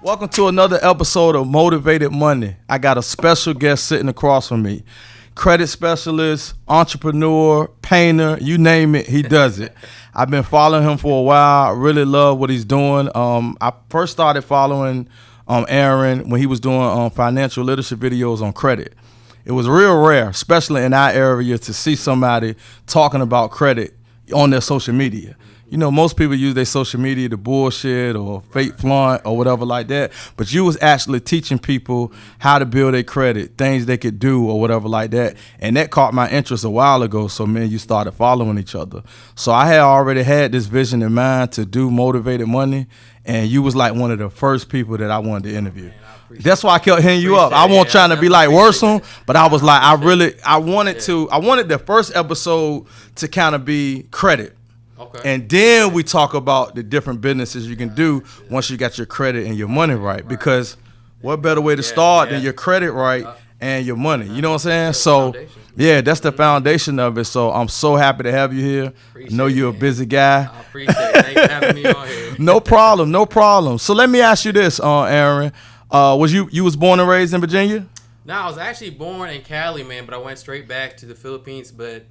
Welcome to another episode of Motivated Money. I got a special guest sitting across from me. Credit specialist, entrepreneur, painter, you name it, he does it. I've been following him for a while. I really love what he's doing. I first started following Aaron when he was doing financial literacy videos on credit. It was real rare, especially in our area, to see somebody talking about credit on their social media. You know, most people use their social media to bullshit or fake flaunt or whatever like that. But you was actually teaching people how to build their credit, things they could do or whatever like that. And that caught my interest a while ago. So me and you started following each other. So I had already had this vision in mind to do Motivated Money. And you was like one of the first people that I wanted to interview. That's why I kept hitting you up. I wasn't trying to be like Worson, but I was like, I wanted the first episode to kind of be credit. Okay. And then we talk about the different businesses you can do once you got your credit and your money right. Because what better way to start than your credit right and your money? You know what I'm saying? So, yeah, that's the foundation of it. So I'm so happy to have you here. I know you're a busy guy. I appreciate it. Thanks for having me on here. No problem. So let me ask you this, Aaron. You was born and raised in Virginia? No, I was actually born in Cali, man, but I went straight back to the Philippines. But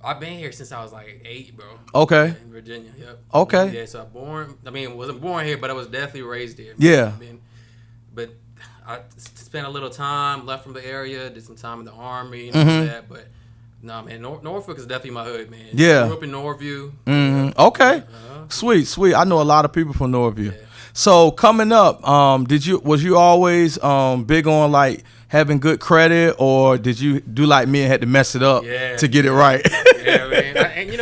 I've been here since I was like 8, bro. Okay. In Virginia, yep. Okay. Yeah, so wasn't born here, but I was definitely raised here. Yeah. But I spent a little time, left from the area, did some time in the Army and all that. But no, man, Norfolk is definitly my hood, man. Yeah. Grew up in Northview. Mm-hmm. Okay. Sweet. I know a lot of people from Northview. Yeah. So coming up, was you always big on like having good credit, or did you do like me and had to mess it up to get it right? Yeah, man. And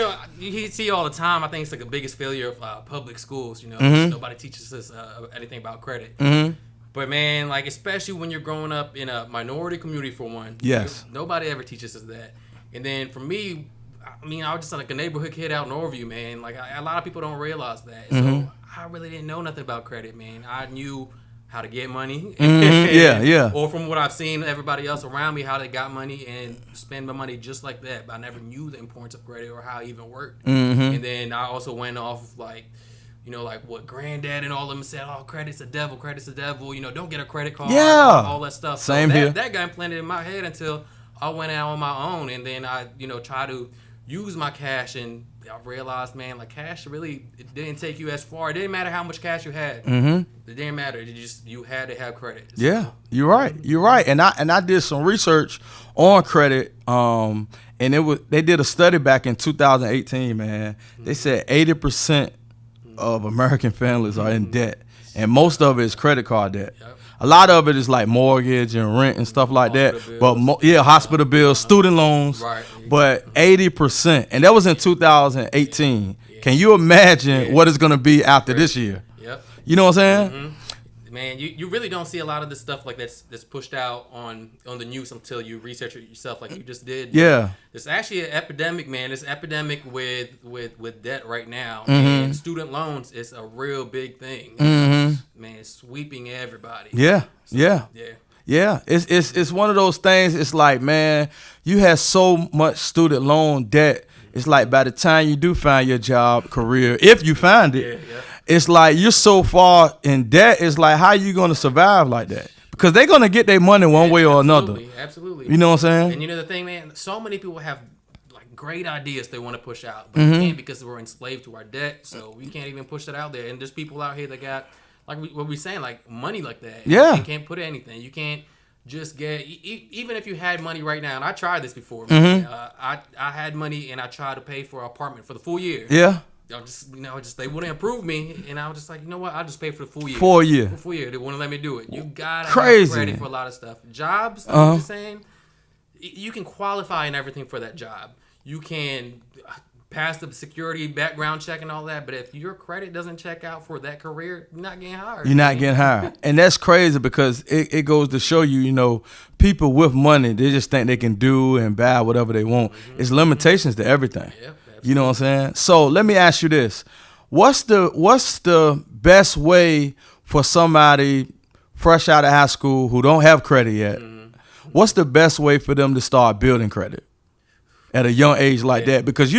you see all the time. I think it's like the biggest failure of public schools. Nobody teaches us anything about credit. Mm-hmm. But man, like especially when you're growing up in a minority community, for one. Yes. Nobody ever teaches us that. And then for me, I was just like a neighborhood kid out in Northview, man. Like a lot of people don't realize that. So I really didn't know nothing about credit, man. I knew how to get money. Yeah. Or from what I've seen everybody else around me, how they got money and spend my money just like that. But I never knew the importance of credit or how it even worked. Mm-hmm. And then I also went off of like what granddad and all of them said, oh, credit's the devil, don't get a credit card, all that stuff. Same here. That got implanted in my head until I went out on my own. And then I, try to use my cash, and I realized, man, like cash really, it didn't take you as far. It didn't matter how much cash you had. Mm-hmm. It didn't matter. You had to have credit. So. Yeah, you're right. And I did some research on credit. And they did a study back in 2018, man. They said 80% of American families are in debt, and most of it is credit card debt. Yep. A lot of it is like mortgage and rent and stuff like that. But hospital bills, student loans. Right. But 80%, and that was in 2018. Yeah. Can you imagine what it's going to be after this year? Yep. You know what I'm saying? Mm-hmm. Man, you really don't see a lot of this stuff like that's pushed out on the news until you research it yourself, like you just did. Yeah. It's actually an epidemic, man. It's an epidemic with debt right now. Mm-hmm. And student loans is a real big thing. Mm-hmm. Man, it's sweeping everybody. Yeah. It's one of those things. It's like, man, you have so much student loan debt. It's like by the time you do find your job, career, if you find it, it's like you're so far in debt. It's like, how are you going to survive like that? Because they're going to get their money one way or another. Absolutely. You know what I'm saying? And the thing, man, so many people have like great ideas they want to push out, but we can't because we're enslaved to our debt. So we can't even push that out there. And there's people out here that got, like what we're saying, like money like that. Yeah. You can't put anything. You can't just get, even if you had money right now, and I tried this before. I had money and I tried to pay for an apartment for the full year. Yeah. They wouldn't approve me, and I was just like, you know what? I'll just pay for the full year. Full year. They wouldn't let me do it. You gotta have credit for a lot of stuff. Jobs, I'm just saying, you can qualify and everything for that job. You can pass the security background check and all that, but if your credit doesn't check out for that career, you're not getting hired. You're not getting hired. And that's crazy because it goes to show you, people with money, they just think they can do and buy whatever they want. Mm-hmm. It's limitations to everything. Yep. You know what I'm saying? So let me ask you this. What's the best way for somebody fresh out of high school who don't have credit yet? Mm-hmm. What's the best way for them to start building credit at a young age like that? Because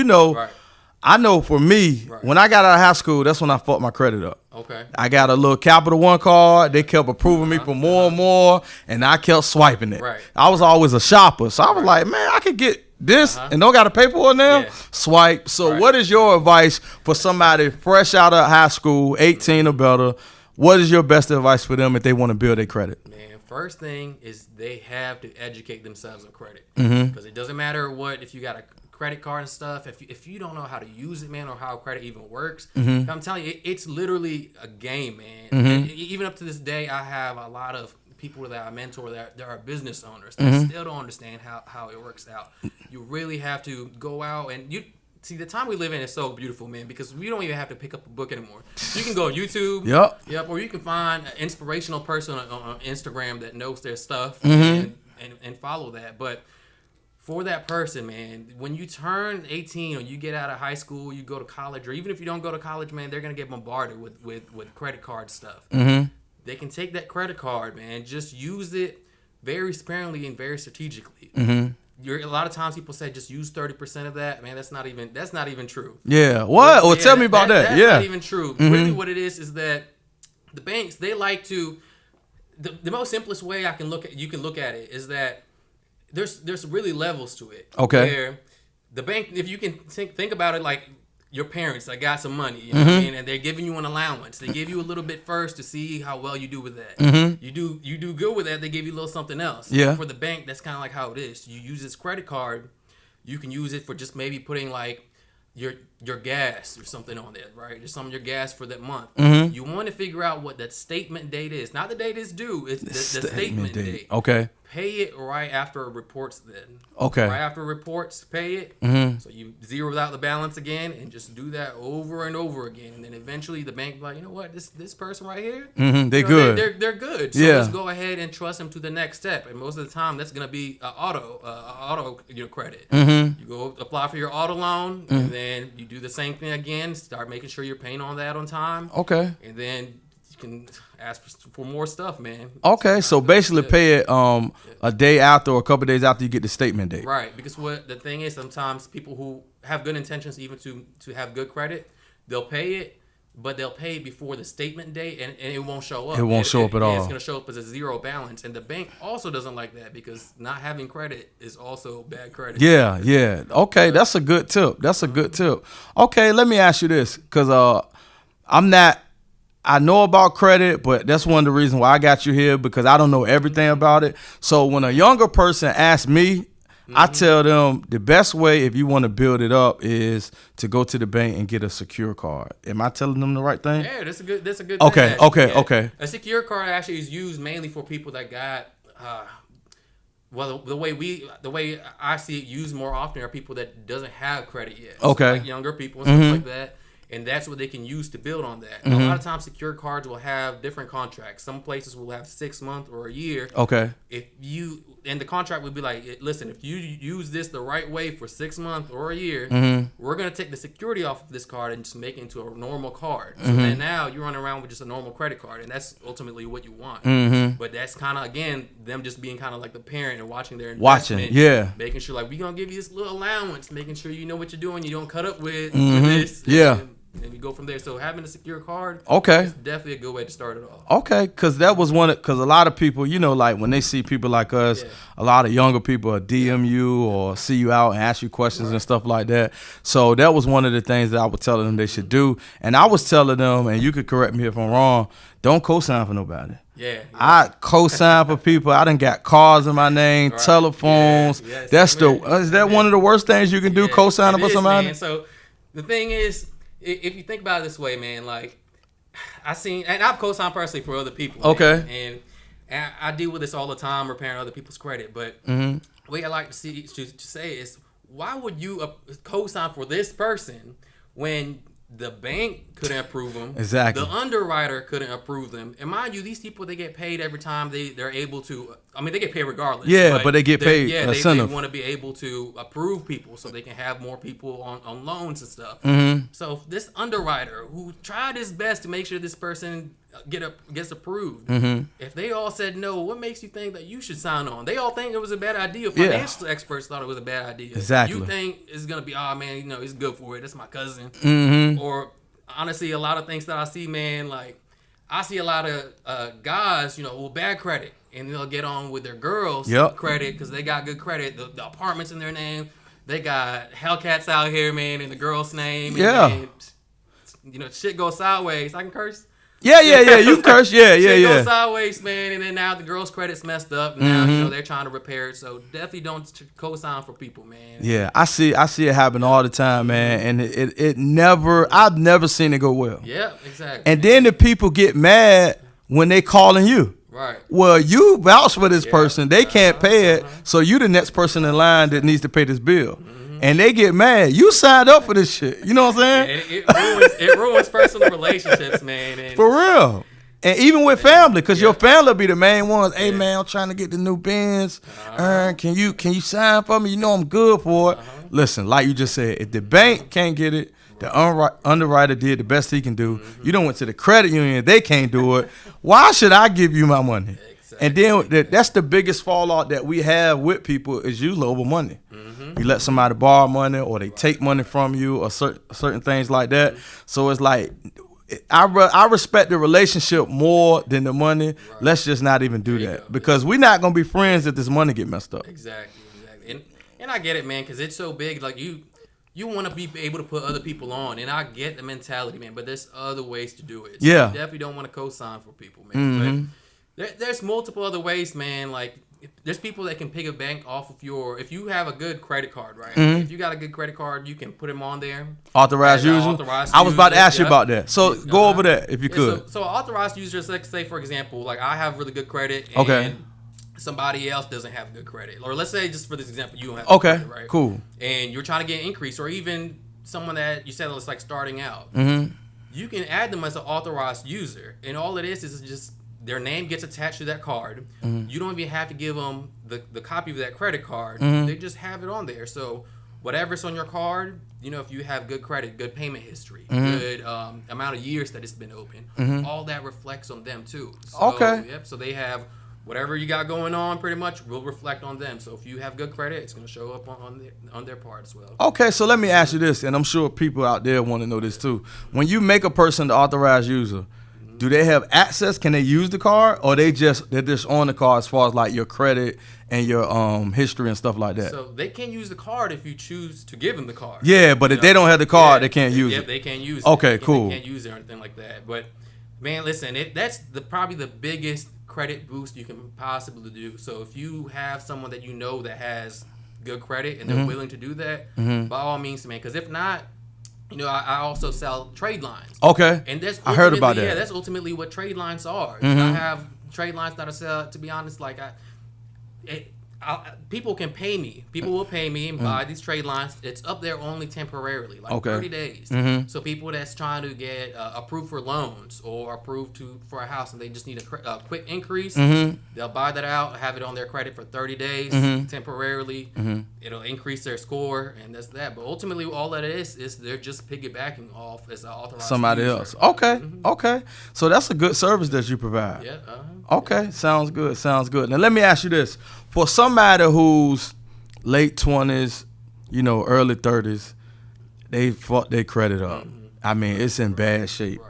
I know for me, when I got out of high school, that's when I fucked my credit up. Okay. I got a little Capital One card. They kept approving me for more and more, and I kept swiping it. Right. I was always a shopper, so I was like, man, I could get this and don't got to pay for it now. Yeah. Swipe. So what is your advice for somebody fresh out of high school, 18 or better? What is your best advice for them if they want to build their credit? Man, first thing is they have to educate themselves on credit. Because it doesn't matter if you got a credit card and stuff, if you don't know how to use it, man, or how credit even works, I'm telling you, it's literally a game, man. And even up to this day, I have a lot of people that I mentor that are business owners that still don't understand how it works out. You really have to go out and see, the time we live in is so beautiful, man, because we don't even have to pick up a book anymore. You can go on YouTube, or you can find an inspirational person on Instagram that knows their stuff and follow that. But for that person, man, when you turn 18 or you get out of high school, you go to college, or even if you don't go to college, man, they're going to get bombarded with credit card stuff. They can take that credit card, man, just use it very sparingly and very strategically. A lot of times people say just use 30% of that. Man, that's not even true. Yeah. What? Well, tell me about that. That's not even true. Really what it is that the banks, they like to, the most simplest way you can look at it is that there's really levels to it. Okay. Where the bank, if you can think about it like your parents that got some money, you know what I mean, and they're giving you an allowance. They give you a little bit first to see how well you do with that. You do good with that, they give you a little something else. Yeah. For the bank, that's kind of like how it is. You use this credit card, you can use it for just maybe putting like your gas or something on there, right? Just some of your gas for that month. You want to figure out what that statement date is. Not the date it's due. It's the statement date. Okay. Pay it right after it reports then. Okay. Right after it reports, pay it. So you zero out the balance again and just do that over and over again. And then eventually the bank will be like, you know what, this person right here, they good. They're good. So let's go ahead and trust them to the next step. And most of the time that's going to be auto credit. You go apply for your auto loan and then you do the same thing again. Start making sure you're paying on that on time. Okay. And then you can ask for more stuff, man. Okay, so basically pay it a day after or a couple of days after you get the statement date. Right, because what the thing is, sometimes people who have good intentions, even to have good credit, they'll pay it, but they'll pay it before the statement date, and it won't show up. It won't show up at all. It's going to show up as a zero balance, and the bank also doesn't like that because not having credit is also bad credit. Yeah. Okay, that's a good tip. Okay, let me ask you this, because I know about credit, but that's one of the reasons why I got you here, because I don't know everything about it. So when a younger person asks me, I tell them the best way if you want to build it up is to go to the bank and get a secure card. Am I telling them the right thing? Yeah, that's a good thing. Okay. A secure card actually is used mainly for people that got the way I see it used more often are people that doesn't have credit yet. Okay. So like younger people and stuff like that. And that's what they can use to build on that. A lot of times, secure cards will have different contracts. Some places will have 6 months or a year. Okay. And the contract would be like, listen, if you use this the right way for 6 months or a year, we're going to take the security off of this card and just make it into a normal card. So then now you're running around with just a normal credit card, and that's ultimately what you want. But that's kind of, again, them just being kind of like the parent and watching their investment. Making sure, like, we're going to give you this little allowance, making sure you know what you're doing, you don't cut up with this. And we go from there. So having a secure card, is definitely a good way to start it off. Okay, because that was because a lot of people, like when they see people like us, a lot of younger people will DM you or see you out and ask you questions and stuff like that. So that was one of the things that I was telling them they should do. And I was telling them, and you could correct me if I'm wrong, don't co-sign for nobody. I co-sign for people. I done got cars in my name, telephones. Is that one of the worst things you can do, co-signing for somebody? Man. So the thing is, if you think about it this way, man, like and I've co-signed personally for other people. Okay. And I deal with this all the time, repairing other people's credit. But the way I like to say is, why would you co-sign for this person when the bank couldn't approve them? Exactly. The underwriter couldn't approve them. And mind you, these people, they get paid every time they're able to I mean, they get paid regardless. Yeah, but they get paid Yeah, incentive. they want to be able to approve people so they can have more people on loans and stuff. So this underwriter who tried his best to make sure this person gets approved, if they all said no, what makes you think that you should sign on? They all think it was a bad idea. Financial experts thought it was a bad idea. Exactly. You think it's going to be, oh, man, he's good for it. That's my cousin. Or honestly, a lot of things that I see, man, like I see a lot of guys, with bad credit. And they'll get on with their girls' credit because they got good credit. The apartment's in their name. They got Hellcats out here, man, in the girl's name. And, shit goes sideways. I can curse? Yeah. You curse. Yeah. Shit goes sideways, man. And then now the girl's credit's messed up. And now, they're trying to repair it. So definitely don't co-sign for people, man. Yeah, I see it happen all the time, man. And I've never seen it go well. Yeah, exactly. And then the people get mad when they calling you. Right. Well, you vouch for this person. They can't pay it, so you the next person in line that needs to pay this bill. And they get mad. You signed up for this shit. You know what I'm saying? It ruins personal relationships, man. And for real. And even with family, because your family be the main ones. Hey, man, I'm trying to get the new Benz. Can you sign for me? You know I'm good for it. Listen, like you just said, if the bank can't get it, the underwriter did the best he can do. You don't went to the credit union. They can't do it. Why should I give you my money? Exactly. And then that's the biggest fallout that we have with people is you over money. You let somebody borrow money or they take money from you or certain things like that. So it's like I respect the relationship more than the money. Right. Let's just not even do that because we're not going to be friends if this money get messed up. Exactly. And I get it, man, because it's so big. Like you want to be able to put other people on, and I get the mentality, man, but there's other ways to do it. So you definitely don't want to co-sign for people, man. But there's multiple other ways, man. Like, there's people that can pick a bank off of if you have a good credit card, right? If you got a good credit card, you can put them on there. Authorized user? I was about to ask you about that. So go over that if you could. So authorized users, let's say, for example, like I have really good credit, and somebody else doesn't have good credit. Or let's say, just for this example, you don't have good credit, right? Cool. And you're trying to get an increase, or even someone that you said was like starting out. You can add them as an authorized user, and all it is just their name gets attached to that card. You don't even have to give them the copy of that credit card. They just have it on there. So whatever's on your card, if you have good credit, good payment history, good amount of years that it's been open, all that reflects on them too. So, so they have whatever you got going on pretty much will reflect on them. So if you have good credit, it's going to show up on their part as well. Okay, so let me ask you this, and I'm sure people out there want to know this too. When you make a person the authorized user, do they have access? Can they use the card, or they're just on the card as far as like your credit and your history and stuff like that? So they can use the card if you choose to give them the card. Yeah, but if they don't have the card, they can't use it. Yeah, they can't use it. Okay, cool. They can't use it or anything like that. But man, listen, that's probably the biggest credit boost you can possibly do. So if you have someone that that has good credit and they're willing to do that, by all means, man. Because if not, I also sell trade lines. Okay. And I heard about that. Yeah, that's ultimately what trade lines are. I have trade lines that I sell. To be honest, like people can pay me. People will pay me and buy these trade lines. It's up there only temporarily, like 30 days. So people that's trying to get approved for loans or approved for a house and they just need a quick increase, they'll buy that out, have it on their credit for 30 days temporarily. It'll increase their score, and that's that. But ultimately, all that is they're just piggybacking off as an authorized somebody user. else. Okay, okay. So that's a good service that you provide. Yeah. Okay, sounds good. Now let me ask you this: for somebody who's late 20s, early 30s, they fucked their credit up. I mean, it's in bad shape,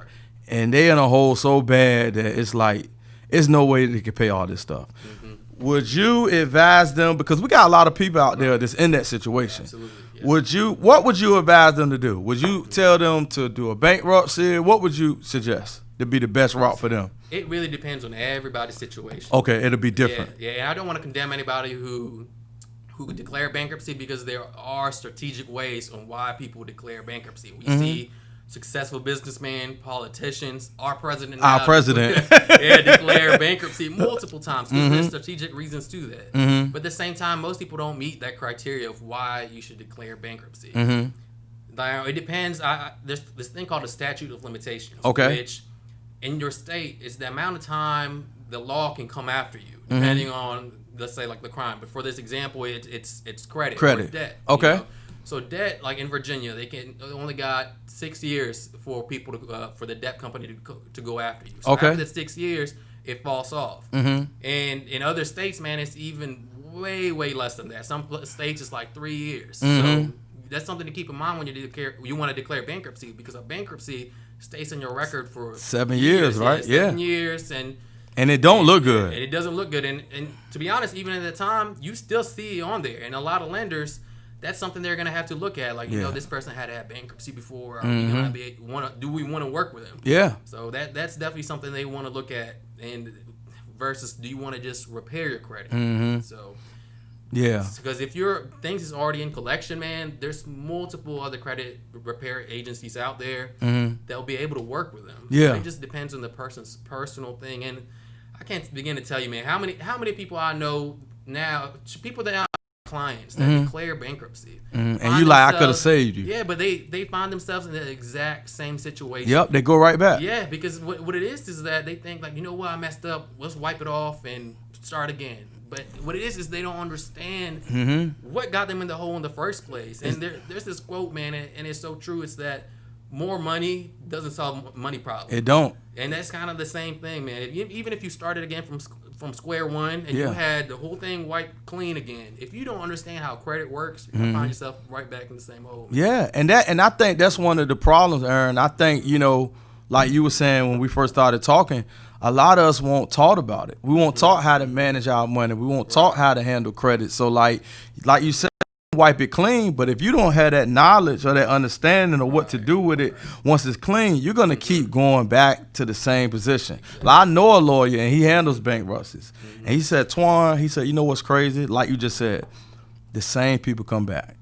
and they in a hole so bad that it's like it's no way they can pay all this stuff. Would you advise them, because we got a lot of people out there that's in that situation? Absolutely. Yeah. What would you advise them to do? Would you tell them to do a bankruptcy? What would you suggest to be the best route for them? It really depends on everybody's situation. Okay, it'll be different. Yeah, and I don't want to condemn anybody who declare bankruptcy, because there are strategic ways on why people declare bankruptcy. We see successful businessmen, politicians, our president declare bankruptcy multiple times because there's strategic reasons to that. But at the same time, most people don't meet that criteria of why you should declare bankruptcy. It depends. There's this thing called a statute of limitations, which in your state is the amount of time the law can come after you depending on, let's say, like the crime. But for this example, it's credit or debt. Okay. You know? So debt, like in Virginia, they only got 6 years for people to for the debt company to go after you. So after the 6 years, it falls off. And in other states, man, it's even way less than that. Some states it's like 3 years. So that's something to keep in mind when you want to declare bankruptcy, because a bankruptcy stays in your record for 7 years, right? 7 years, and it don't look good. And it doesn't look good. And to be honest, even at the time, you still see it on there. And a lot of lenders, that's something they're gonna have to look at. Like, you know, this person had to have bankruptcy before. Do we want to work with them? Yeah. So that's definitely something they want to look at. And versus, do you want to just repair your credit? So. Yeah. Because if your things is already in collection, man, there's multiple other credit repair agencies out there that'll be able to work with them. Yeah. So it just depends on the person's personal thing. And I can't begin to tell you, man, how many people I know now, people that are clients that declare bankruptcy. And you like, I could have saved you. Yeah, but they find themselves in the exact same situation. Yep, they go right back. Yeah, because what it is that they think, like, you know what, I messed up, let's wipe it off and start again. But what it is they don't understand what got them in the hole in the first place. And there's this quote, man, and it's so true. It's that more money doesn't solve money problems. It don't. And that's kind of the same thing, man. Even if you started again from square one and you had the whole thing wiped clean again, if you don't understand how credit works, you're gonna find yourself right back in the same hole. Yeah, and I think that's one of the problems, Aaron. I think, you know, like you were saying when we first started talking, a lot of us won't taught about it. We won't taught how to manage our money. We won't taught how to handle credit. So like you said, wipe it clean, but if you don't have that knowledge or that understanding of what to do with it once it's clean, you're going to keep going back to the same position. Like, I know a lawyer, and he handles bankruptcies. And he said, Twan, you know what's crazy? Like you just said, the same people come back.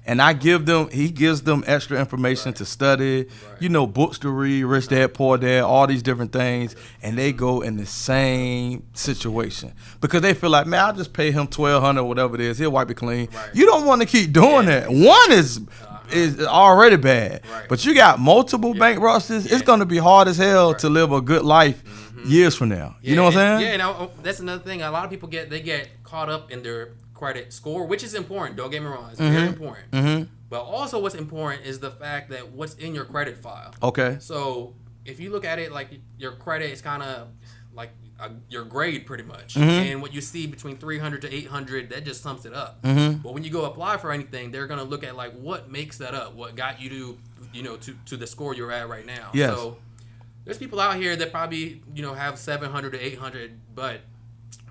And he gives them extra information to study, you know, books to read, Rich Dad, Poor Dad, all these different things, and they go in the same situation because they feel like, man, I'll just pay him $1,200 or whatever it is, he'll wipe it clean. You don't want to keep doing that. One is already bad, but you got multiple bankruptcies. It's going to be hard as hell to live a good life years from now. You know what I'm saying? Yeah, and that's another thing. A lot of people get caught up in their credit score, which is important. Don't get me wrong, it's very important. But also, what's important is the fact that what's in your credit file. Okay. So if you look at it like your credit is kind of like your grade, pretty much, and what you see between 300 to 800, that just sums it up. But when you go apply for anything, they're gonna look at like what makes that up, what got you to, you know, to the score you're at right now. Yes. So there's people out here that probably, you know, have 700 to 800, but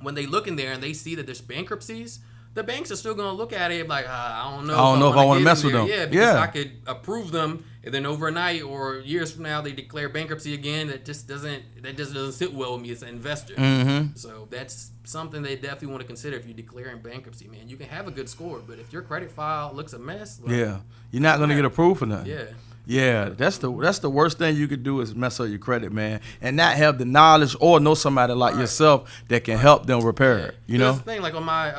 when they look in there and they see that there's bankruptcies, the banks are still going to look at it like, I don't know if I want to mess with them. Yeah, because I could approve them, and then overnight or years from now they declare bankruptcy again. That just doesn't sit well with me as an investor. So that's something they definitely want to consider if you're declaring bankruptcy, man. You can have a good score, but if your credit file looks a mess, like, you're not going to get approved for nothing. Yeah. Yeah, that's the worst thing you could do is mess up your credit, man, and not have the knowledge or know somebody like yourself that can help them repair it. You know, that's the thing. Like on my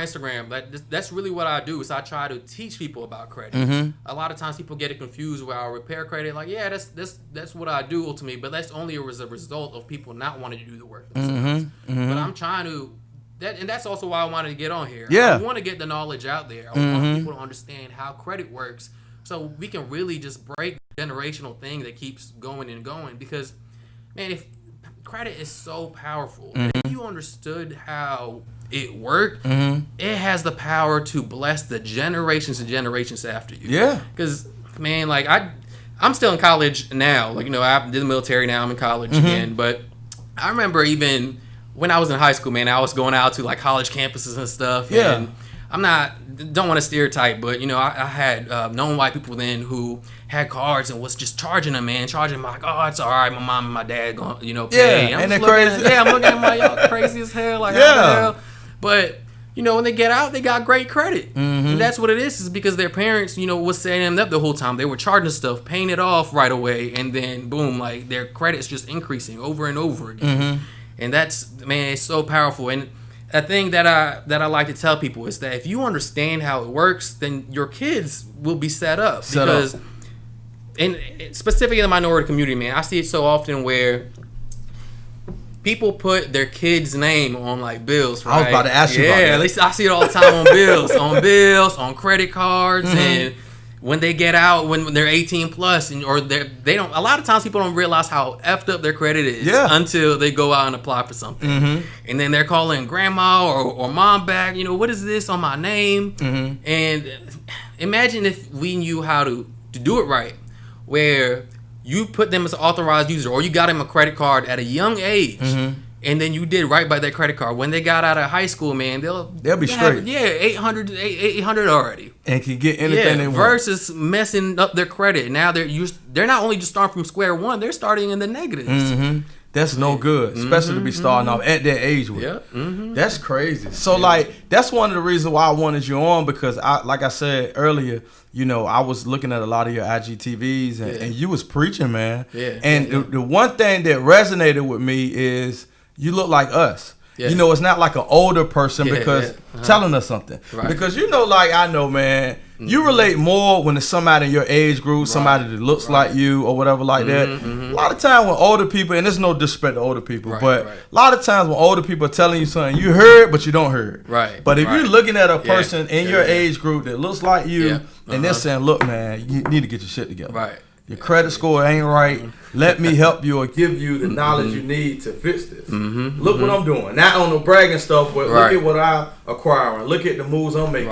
Instagram, that's really what I do. Is I try to teach people about credit. A lot of times people get it confused where I repair credit. Like, yeah, that's what I do ultimately, but that's only as a result of people not wanting to do the work themselves. But I'm trying to. And that's also why I wanted to get on here. Yeah, I want to get the knowledge out there. I want people to understand how credit works, so we can really just break the generational thing that keeps going and going. Because, man, if credit is so powerful, if you understood how it worked, it has the power to bless the generations and generations after you. Yeah. Because, man, like I'm still in college now. Like, you know, I did the military now. I'm in college again. But I remember even when I was in high school, man, I was going out to like college campuses and stuff. Yeah. And don't want to stereotype, but, you know, I had known white people then who had cards and was just charging them like, oh, it's all right, my mom and my dad going, you know, pay. Yeah, and they're crazy. I'm looking at my, y'all crazy as hell, like, how the hell? But, you know, when they get out, they got great credit. And that's what it is because their parents, you know, was setting them up the whole time. They were charging stuff, paying it off right away, and then, boom, like, their credit's just increasing over and over again. And that's, man, it's so powerful. And a thing that I like to tell people is that if you understand how it works, then your kids will be set up. Because specifically in the minority community, man, I see it so often where people put their kid's name on like bills, right? I was about to ask you about that. Yeah, at least I see it all the time on bills, on credit cards, and when they get out, when they're 18 plus, or they don't. A lot of times people don't realize how effed up their credit is until they go out and apply for something, and then they're calling grandma or mom back. What is this on my name? And imagine if we knew how to do it right, where you put them as an authorized user, or you got them a credit card at a young age, and then you did right by that credit card. When they got out of high school, man, they'll be straight. 800 already, and can get anything they want. Versus messing up their credit. Now they're not only just starting from square one, they're starting in the negatives. That's no good, especially to be starting off at that age with. That's crazy. So that's one of the reasons why I wanted you on, because like I said earlier, I was looking at a lot of your IGTVs and you was preaching, man. The one thing that resonated with me is you look like us. It's not like an older person because telling us something. Right. Because like I know, man, you relate more when it's somebody in your age group, somebody that looks like you or whatever like that. A lot of times when older people, and there's no disrespect to older people, but a lot of times when older people are telling you something, you heard but you don't hear. Right. But if you're looking at a person in your age group that looks like you, and they're saying, look, man, you need to get your shit together. Right. Your credit score ain't right. Let me help you or give you the knowledge you need to fix this. Look what I'm doing. Not on the bragging stuff, but look at what I'm acquiring. Look at the moves I'm making.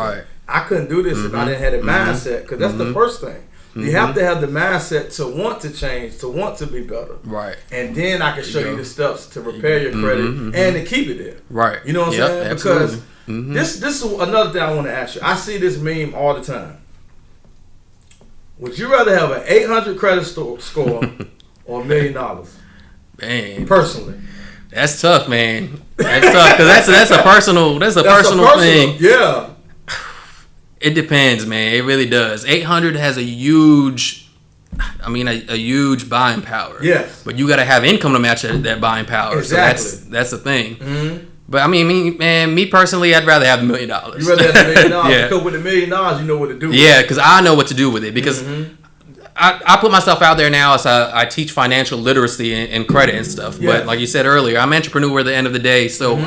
I couldn't do this if I didn't have the mindset, because that's the first thing. You have to have the mindset to want to change, to want to be better. Right. And then I can show you the steps to repair your credit and to keep it there. Right. You know what I'm saying? Absolutely. Because this is another thing I want to ask you. I see this meme all the time. Would you rather have an 800 credit score or $1 million? Man, personally, that's tough, man. That's tough because that's a personal thing. Yeah, it depends, man. It really does. 800 has a huge buying power. Yes, but you got to have income to match that buying power. Exactly. So that's the thing. But me personally, I'd rather have $1 million. You rather have $1 million? Because with $1 million, you know what to do with it. Yeah, because I know what to do with it. Because I put myself out there now as I teach financial literacy and credit and stuff. But like you said earlier, I'm an entrepreneur at the end of the day. So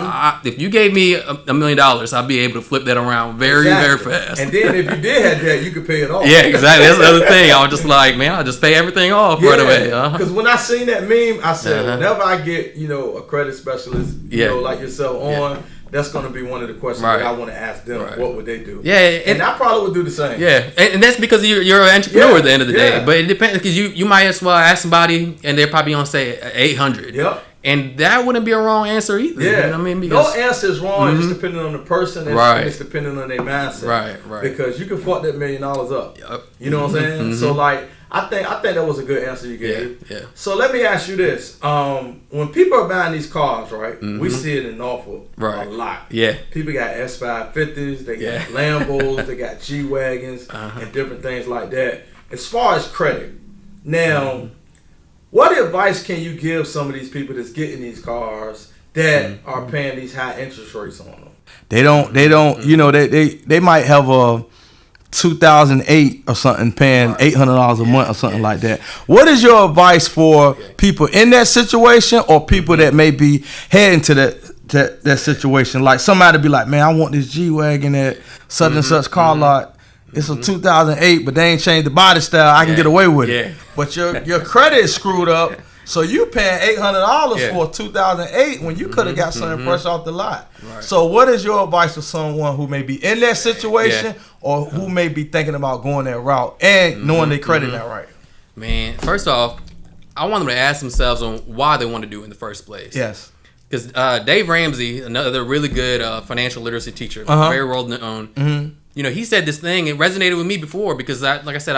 if you gave me $1 million, I'd be able to flip that around very fast. And then if you did have that, you could pay it off. Yeah, exactly. That's the other thing. I was just like, man, I'll just pay everything off right away. Because when I seen that meme, I said, whenever I get a credit specialist, like yourself on. That's going to be one of the questions that I want to ask them. What would they do? Yeah, and I probably would do the same. Yeah, and that's because you're an entrepreneur at the end of the day. But it depends, because you might as well ask somebody, and they're probably going to say 800. Yep. And that wouldn't be a wrong answer either. Yeah. You know what I mean? Because, no answer is wrong. It's just depending on the person and it's depending on their mindset. Right. Because you can fuck that $1 million up. Yep. You know what I'm saying? So I think that was a good answer you gave. Yeah. So let me ask you this: when people are buying these cars, we see it in Norfolk a lot. Yeah. People got S550s, they got Lambos, they got G wagons, and different things like that. As far as credit, now, what advice can you give some of these people that's getting these cars that are paying these high interest rates on them? They don't. They might have a 2008 or something, paying $800 a month or something like that. What is your advice for people in that situation, or people that may be heading to that situation? Like somebody be like, man, I want this G-Wagon at such and such car lot. It's a 2008, but they ain't changed the body style. I can get away with it. But your credit is screwed up. So you paying $800 for 2008 when you could have got something fresh off the lot. Right. So what is your advice to someone who may be in that situation or who may be thinking about going that route and knowing their credit not right? Man, first off, I want them to ask themselves on why they want to do it in the first place. Yes. Because Dave Ramsey, another really good financial literacy teacher, very well known, he said this thing. It resonated with me before because, like I said,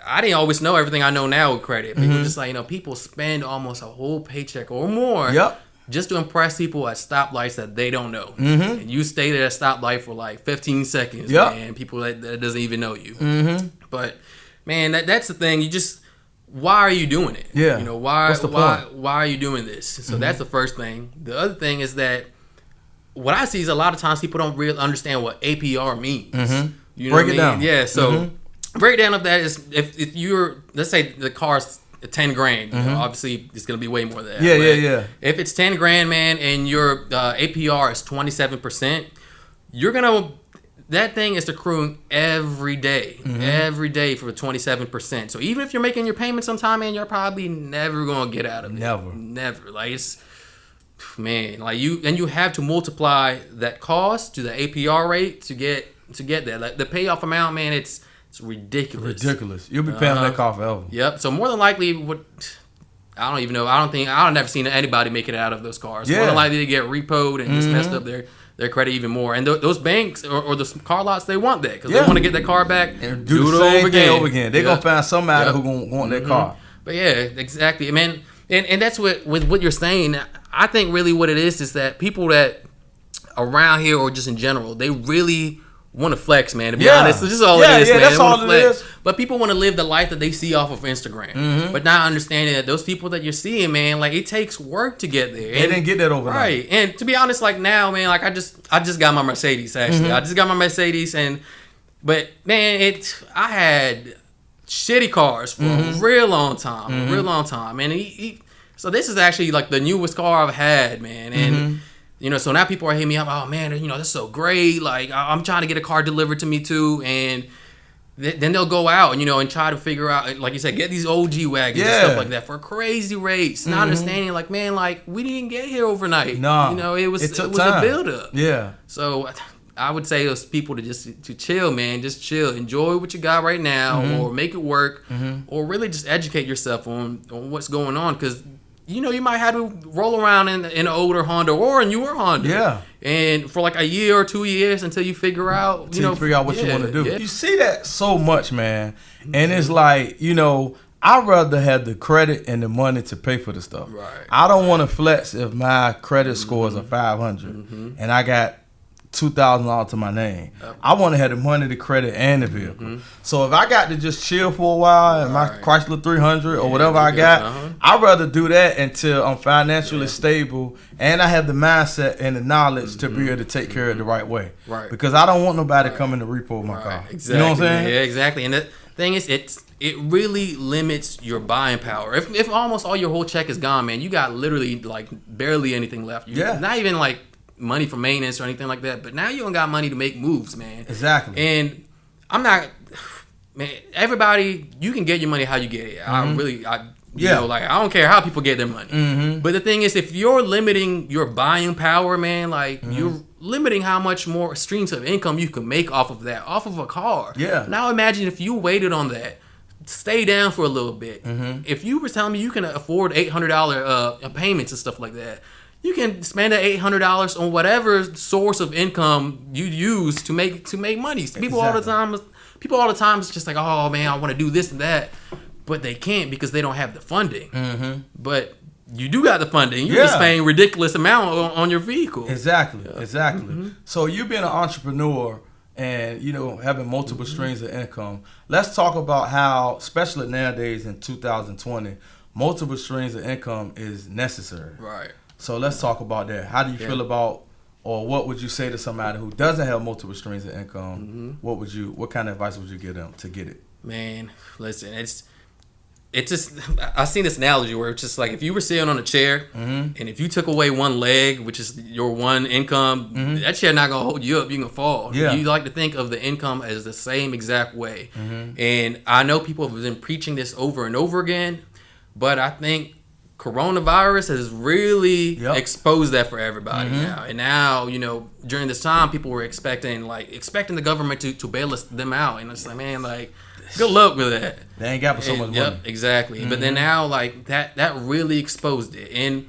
I didn't always know everything I know now with credit. People just like, people spend almost a whole paycheck or more just to impress people at stoplights that they don't know. And you stayed at a stoplight for like 15 seconds, man. People that doesn't even know you. But, man, that's the thing. Why are you doing it? Yeah. What's the point? Why are you doing this? So that's the first thing. The other thing is that what I see is a lot of times people don't really understand what APR means. You know Break it down. Yeah, so... breakdown of that is if you're, let's say the car's 10 grand. You know, obviously, it's going to be way more than that. Yeah. If it's 10 grand, man, and your APR is 27%, that thing is accruing every day for 27%. So even if you're making your payments on time, man, you're probably never going to get out of it. Never. Like, you have to multiply that cost to the APR rate to get that. Like, the payoff amount, man, it's ridiculous. You'll be paying that car forever. Yep. So more than likely, I don't even know. I've never seen anybody make it out of those cars. More than likely, they get repoed and just messed up their credit even more. And those banks or the car lots, they want that because they want to get that car back and do the same thing over again. They're going to find somebody who's going to want that car. But yeah, exactly, man. And that's with what you're saying. I think really what it is that people that around here or just in general, they really want to flex, man. To be honest, this is all it is, man. That's all it is. But people want to live the life that they see off of Instagram, but not understanding that those people that you're seeing, man, like it takes work to get there. They didn't get that overnight, right? And to be honest, like now, man, like I just got my Mercedes. Actually, I just got my Mercedes, but man, I had shitty cars for a real long time, and so this is actually like the newest car I've had, man, and. You know, so now people are hitting me up. Oh man, you know, that's so great. Like I'm trying to get a car delivered to me too, and then they'll go out and and try to figure out, like you said, get these OG wagons and stuff like that for crazy rates. Not understanding, like man, like we didn't get here overnight. No, it was a build up. Yeah. So I would say those people to chill, man. Just chill, enjoy what you got right now, or make it work, or really just educate yourself on what's going on because. You might have to roll around in an older Honda or a newer Honda. Yeah. And for like a year or 2 years until you figure out, what you want to do. Yeah. You see that so much, man. And it's like, I'd rather have the credit and the money to pay for the stuff. Right. I don't want to flex if my credit scores are 500 and I got $2,000 to my name. I want to have the money, the credit, and the vehicle. So if I got to just chill for a while and my Chrysler 300 or whatever I got, I'd rather do that until I'm financially stable and I have the mindset and the knowledge to be able to take care of it the right way. Right. Because I don't want nobody coming to repo my car. Exactly. You know what I'm saying? Yeah, exactly. And the thing is, it really limits your buying power. If almost all your whole check is gone, man, you got literally like barely anything left. Not even like money for maintenance or anything like that, but now you don't got money to make moves, man. Exactly. And everybody, you can get your money how you get it. I don't care how people get their money. But the thing is, if you're limiting your buying power, man, like you're limiting how much more streams of income you can make off of that, off of a car. Yeah. Now imagine if you waited on that, stay down for a little bit. If you were telling me you can afford $800 payments and stuff like that, you can spend that $800 on whatever source of income you use to make money. People all the time is just like, oh man, I want to do this and that, but they can't because they don't have the funding. But you do got the funding. You're just paying ridiculous amount on your vehicle. Exactly. So you being an entrepreneur and having multiple streams of income. Let's talk about how, especially nowadays in 2020, multiple streams of income is necessary. Right. So let's talk about that. How do you feel about, or what would you say to somebody who doesn't have multiple streams of income? What kind of advice would you give them to get it? Man, listen, it's just, I've seen this analogy where it's just like if you were sitting on a chair and if you took away one leg, which is your one income, that chair not gonna hold you up. You can fall. Yeah. You like to think of the income as the same exact way. And I know people have been preaching this over and over again, but I think coronavirus has really exposed that for everybody now. And now, during this time, people were expecting the government to bail them out. And it's like, man, like, good luck with that. They ain't got so much money. Yep, exactly. But then now, like, that really exposed it. And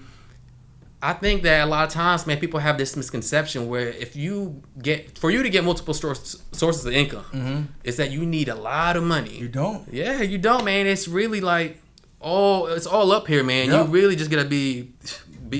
I think that a lot of times, man, people have this misconception where for you to get multiple sources of income, is that you need a lot of money. You don't? Yeah, you don't, man. It's really like, it's all up here, man. You really just gotta be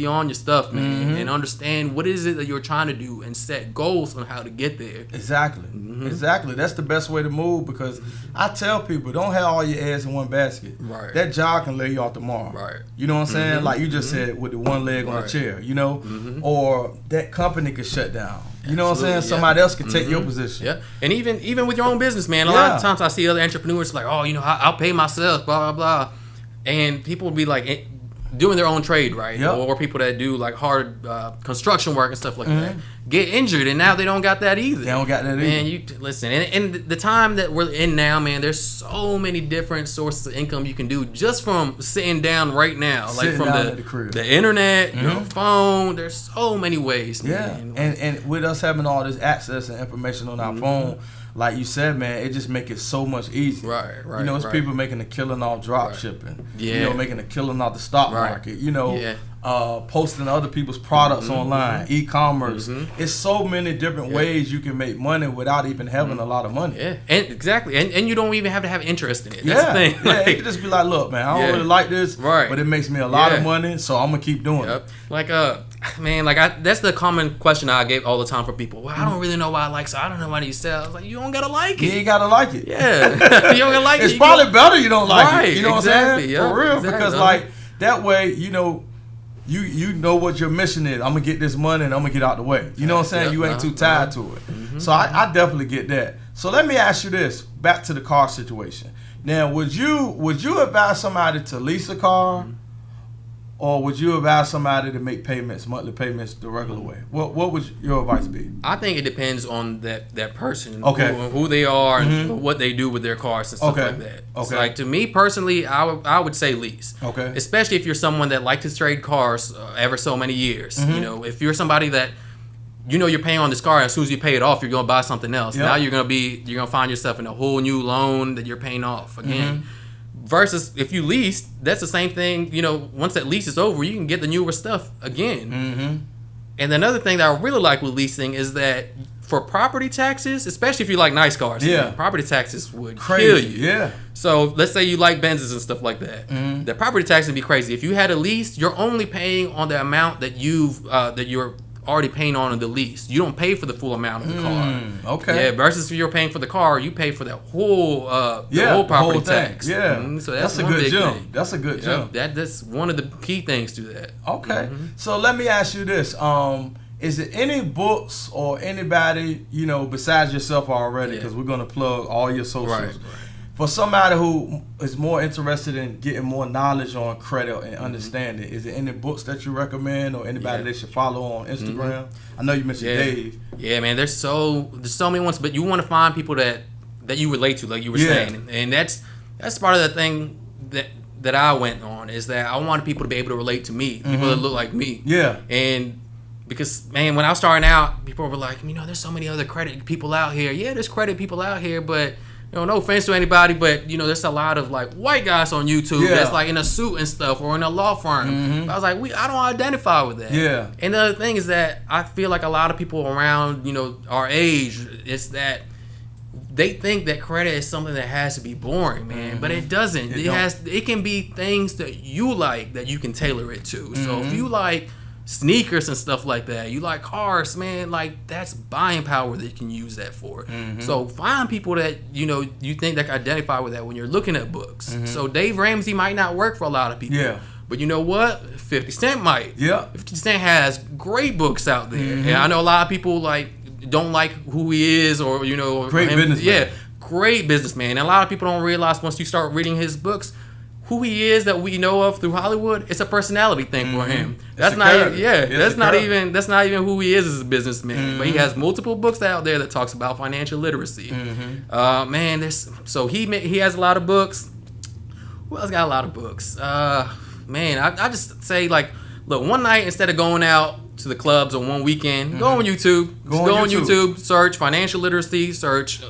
on your stuff, man, and understand what is it that you're trying to do and set goals on how to get there. Exactly. That's the best way to move, because I tell people, don't have all your eggs in one basket. Right. That job can lay you off tomorrow. Right. You know what I'm saying? Like you just said, with the one leg on the chair, or that company could shut down. You know what I'm saying? Somebody else could take your position. Yeah. And even with your own business, man, a lot of times I see other entrepreneurs like, oh, I'll pay myself, blah, blah, blah. And people would be like doing their own trade, right? Yep. Or people that do like hard construction work and stuff like that get injured, and now they don't got that either. They don't got that either. Man, you listen, and the time that we're in now, man, there's so many different sources of income you can do just from sitting down right now, like from the internet, your phone. There's so many ways, man. Yeah, and with us having all this access and information on our phone, like you said, man, it just make it so much easier. Right. You know, it's people making a killing off drop shipping. Yeah. You know, making a killing off the stock market. You know, posting other people's products online, e-commerce. It's so many different ways you can make money without even having a lot of money. Yeah, and exactly, and you don't even have to have interest in it. That's the thing. Like, you can just be like, look, man, I don't really like this, but it makes me a lot of money, so I'm gonna keep doing it. Like, man, like that's the common question I get all the time for people. Well, I don't really know why I like, so I don't know why you sell. I was like, you don't gotta like it. You ain't gotta like it. Yeah, you don't gotta like it. It's probably better you don't like it. You know what I'm saying? Yep, for real, because like that way, you know. You know what your mission is. I'm gonna get this money and I'm gonna get out the way. You know what I'm saying? You ain't too tied to it. So I definitely get that. So let me ask you this: back to the car situation. Now, would you advise somebody to lease a car, or would you advise somebody to make monthly payments the regular way? What would your advice be? I think it depends on that person, Okay. who they are, and what they do with their cars and stuff like that. Okay. So like to me personally, I would say lease. Okay. Especially if you're someone that likes to trade cars ever so many years. You know, if you're somebody that you know you're paying on this car, and as soon as you pay it off, you're gonna buy something else. Now you're gonna find yourself in a whole new loan that you're paying off again. Versus if you lease, that's the same thing. You know, once that lease is over, you can get the newer stuff again. And another thing that I really like with leasing is that for property taxes, especially if you like nice cars, property taxes would kill you. Yeah. So let's say you like Benzes and stuff like that. The property tax would be crazy. If you had a lease, you're only paying on the amount that you're already paying on the lease. You don't pay for the full amount of the car. Okay. Yeah. Versus if you're paying for the car, you pay for that whole whole property tax. Yeah. So that's a one good big jump. thing. That's a good jump. That's one of the key things to that. Okay. So let me ask you this: is there any books or anybody besides yourself already? Because we're gonna plug all your socials. Right. For somebody who is more interested in getting more knowledge on credit and understanding, is there any books that you recommend or anybody they should follow on Instagram? I know you mentioned Dave. Yeah, man. There's so many ones, but you want to find people that you relate to, like you were saying, and that's part of the thing that I went on, is that I wanted people to be able to relate to me, people that look like me. Yeah. And because, man, when I was starting out, people were like, there's so many other credit people out here. Yeah, there's credit people out here, but no offense to anybody, but there's a lot of like white guys on YouTube that's like in a suit and stuff, or in a law firm. I was like, I don't identify with that. Yeah. And the other thing is that I feel like a lot of people around our age, it's that they think that credit is something that has to be boring, man, but it doesn't. It can be things that you like that you can tailor it to. So if you like sneakers and stuff like that, you like cars, man, like that's buying power that you can use that for. So find people that you think that can identify with that when you're looking at books. So Dave Ramsey might not work for a lot of people, but you know what, 50 Cent might. 50 Cent has great books out there, and I know a lot of people don't like who he is, or great businessman. Great businessman. And a lot of people don't realize once you start reading his books, who he is that we know of through Hollywood, it's a personality thing for him. That's not even who he is as a businessman. But he has multiple books out there that talks about financial literacy. Man, he has a lot of books. Who else got a lot of books? Man, I just say, like, look, one night instead of going out to the clubs on one weekend, go on YouTube. Go on YouTube, search financial literacy, search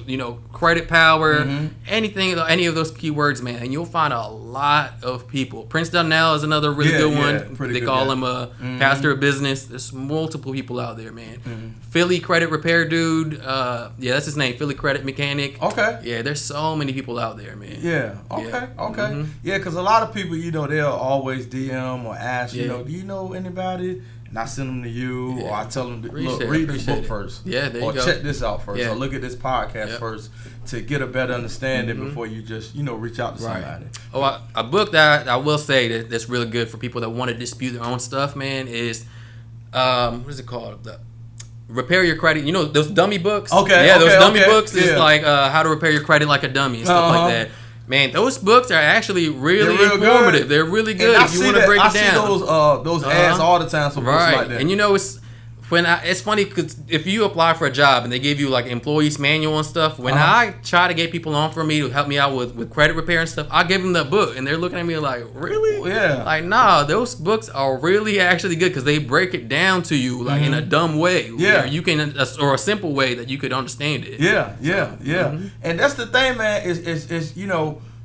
credit power, anything, any of those keywords, man, and you'll find a lot of people. Prince Donnell is another really good one. They call him a pastor of business. There's multiple people out there, man. Philly Credit Repair dude, that's his name, Philly Credit Mechanic. Okay. Yeah, there's so many people out there, man. Yeah. Okay. Yeah, because a lot of people, they'll always DM or ask, do you know anybody? And I send them to you, or I tell them, read this book first. Yeah, there you go. Or check this out first, or look at this podcast first to get a better understanding before you just, reach out to somebody. Oh, a book that I will say that's really good for people that want to dispute their own stuff, man, is, what is it called? Repair Your Credit. Those dummy books? Okay. Yeah, those dummy books is like how to repair your credit like a dummy and stuff like that. Man, those books are actually really real informative. good. They're really good if you want to break it down. I see those ads all the time for books like that. And it's funny because if you apply for a job and they give you like employees manual and stuff, when I try to get people on for me to help me out with credit repair and stuff, I give them the book and they're looking at me like, really? Yeah. Like, nah, those books are really actually good because they break it down to you like in a dumb way. Yeah. Where you can, or a simple way that you could understand it. Yeah. And that's the thing, man, is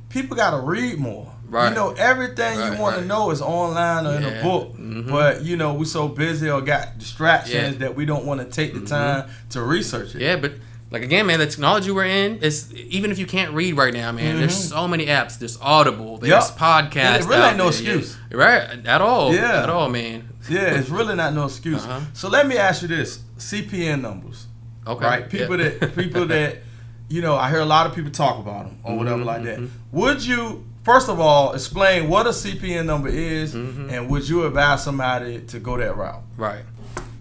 people got to read more. Right. Everything you want to know is online or in a book. But, we're so busy or got distractions that we don't want to take the time to research it. Yeah, but like again, man, the technology we're in is even if you can't read right now, man, there's so many apps. There's Audible, there's podcasts. It really ain't no excuse. Right, at all. Yeah. At all, man. Yeah, it's really not no excuse. So let me ask you this. CPN numbers. Okay. Right? People that, I hear a lot of people talk about them or whatever like that. Would you... First of all, explain what a CPN number is, and would you advise somebody to go that route? Right.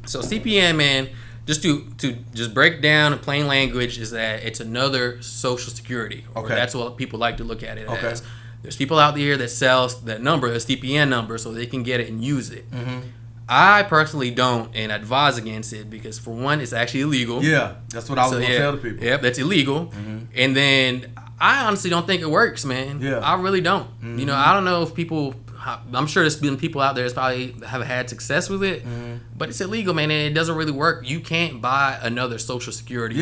So CPN, man, just to just break down in plain language, is that it's another Social Security. Or that's what people like to look at it as. There's people out there that sells that number, a CPN number, so they can get it and use it. I personally don't and advise against it because, for one, it's actually illegal. Yeah, that's what I was going to tell the people. Yep, that's illegal. And then I honestly don't think it works, man. Yeah. I really don't. I don't know if people... I'm sure there's been people out there that probably have had success with it, but it's illegal, man, and it doesn't really work. You can't buy another Social Security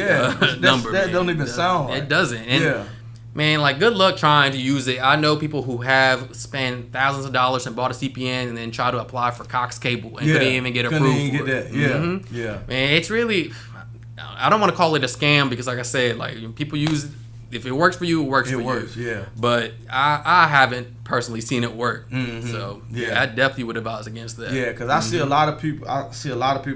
number. That don't even sound right. It doesn't. And man, like, good luck trying to use it. I know people who have spent thousands of dollars and bought a CPN and then try to apply for Cox Cable and couldn't even get approved for it. Yeah. Man, it's really... I don't want to call it a scam because, like I said, like, people use it. If it works for you, it works for you. Yeah. But I haven't personally seen it work. So I definitely would advise against that. Yeah, because I see a lot of people.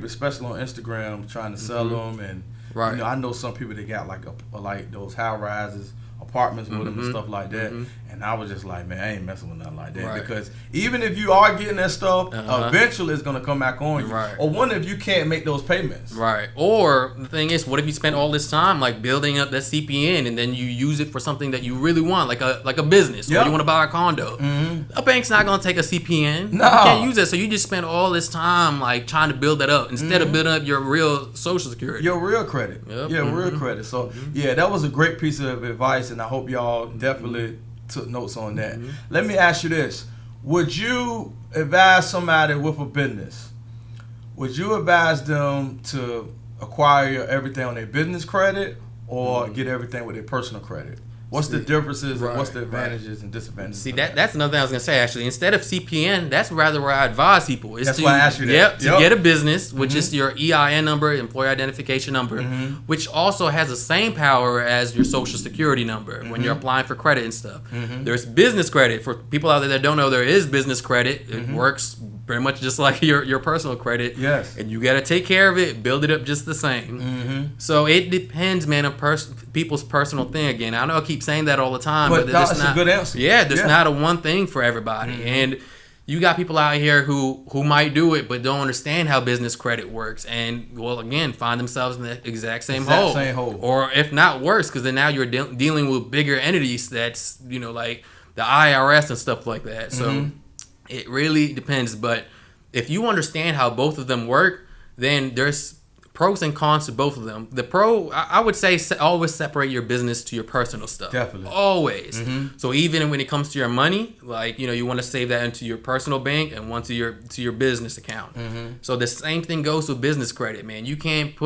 Especially on Instagram, trying to sell them, and I know some people that got like those high rises apartments with them and stuff like that. And I was just like, man, I ain't messing with nothing like that because even if you are getting that stuff, eventually it's gonna come back on you. Or what if you can't make those payments? Or the thing is, what if you spent all this time like building up that CPN and then you use it for something that you really want, like a business, or you want to buy a condo? A bank's not gonna take a CPN. No, you can't use it. So you just spent all this time like trying to build that up instead of building up your real Social Security, your real credit. Real credit. So that was a great piece of advice, and I hope y'all definitely took notes on that. Let me ask you this. Would you advise somebody with a business, would you advise them to acquire everything on their business credit or get everything with their personal credit? What's the differences and what's the advantages and disadvantages? See, that's another thing I was going to say, actually. Instead of CPN, that's rather where I advise people. That's why I asked you that. To get a business, which is your EIN number, employer identification number, which also has the same power as your Social Security number when you're applying for credit and stuff. There's business credit. For people out there that don't know, there is business credit. It works pretty much just like your personal credit. Yes. And you got to take care of it, build it up just the same. So it depends, man, on people's personal thing. Again, I know I keep saying that all the time, but that's a good answer. Yeah, there's not a one thing for everybody. And you got people out here who might do it but don't understand how business credit works, and again find themselves in the exact same hole. Or if not worse, because then now you're dealing with bigger entities that's like the IRS and stuff like that. So it really depends. But if you understand how both of them work, then there's pros and cons to both of them. The pro, I would say, always separate your business to your personal stuff. Definitely. Always. So even when it comes to your money, like, you want to save that into your personal bank and one to your business account. So the same thing goes with business credit, man. You can't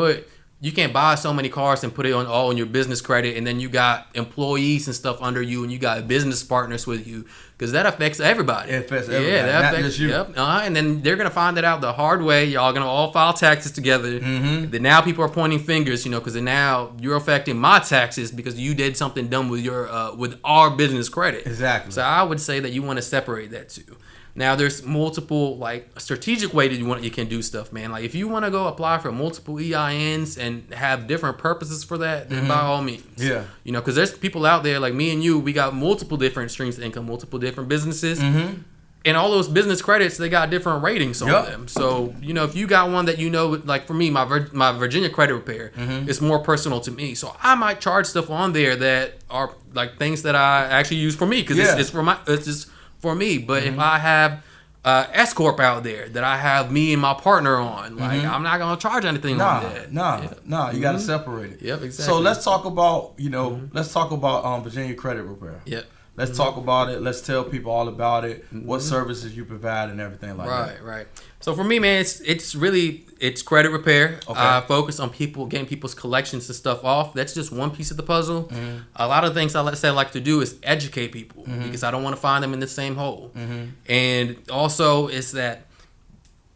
buy so many cars and put it all on your business credit, and then you got employees and stuff under you, and you got business partners with you, because that affects everybody. It affects everybody, not just you. And then they're gonna find that out the hard way. Y'all gonna all file taxes together. Then now people are pointing fingers, because now you're affecting my taxes because you did something dumb with with our business credit. Exactly. So I would say that you want to separate that too. Now, there's multiple, strategic way that you can do stuff, man. Like, if you want to go apply for multiple EINs and have different purposes for that, then by all means. Yeah. Because there's people out there like me and you, we got multiple different streams of income, multiple different businesses. And all those business credits, they got different ratings on them. So, you know, if you got one that you know, like for me, my Virginia Credit Repair is more personal to me. So I might charge stuff on there that are like things that I actually use for me because it's just for me. But if I have S Corp out there that I have me and my partner on, like I'm not gonna charge anything on that. You gotta separate it. Yep, exactly. So let's talk about Virginia Credit Repair. Yep. Let's talk about it. Let's tell people all about it. What services you provide and everything like that. Right. So for me, man, it's credit repair. Okay. I focus on getting people's collections and stuff off. That's just one piece of the puzzle. A lot of things I like to do is educate people because I don't want to find them in the same hole. And also is that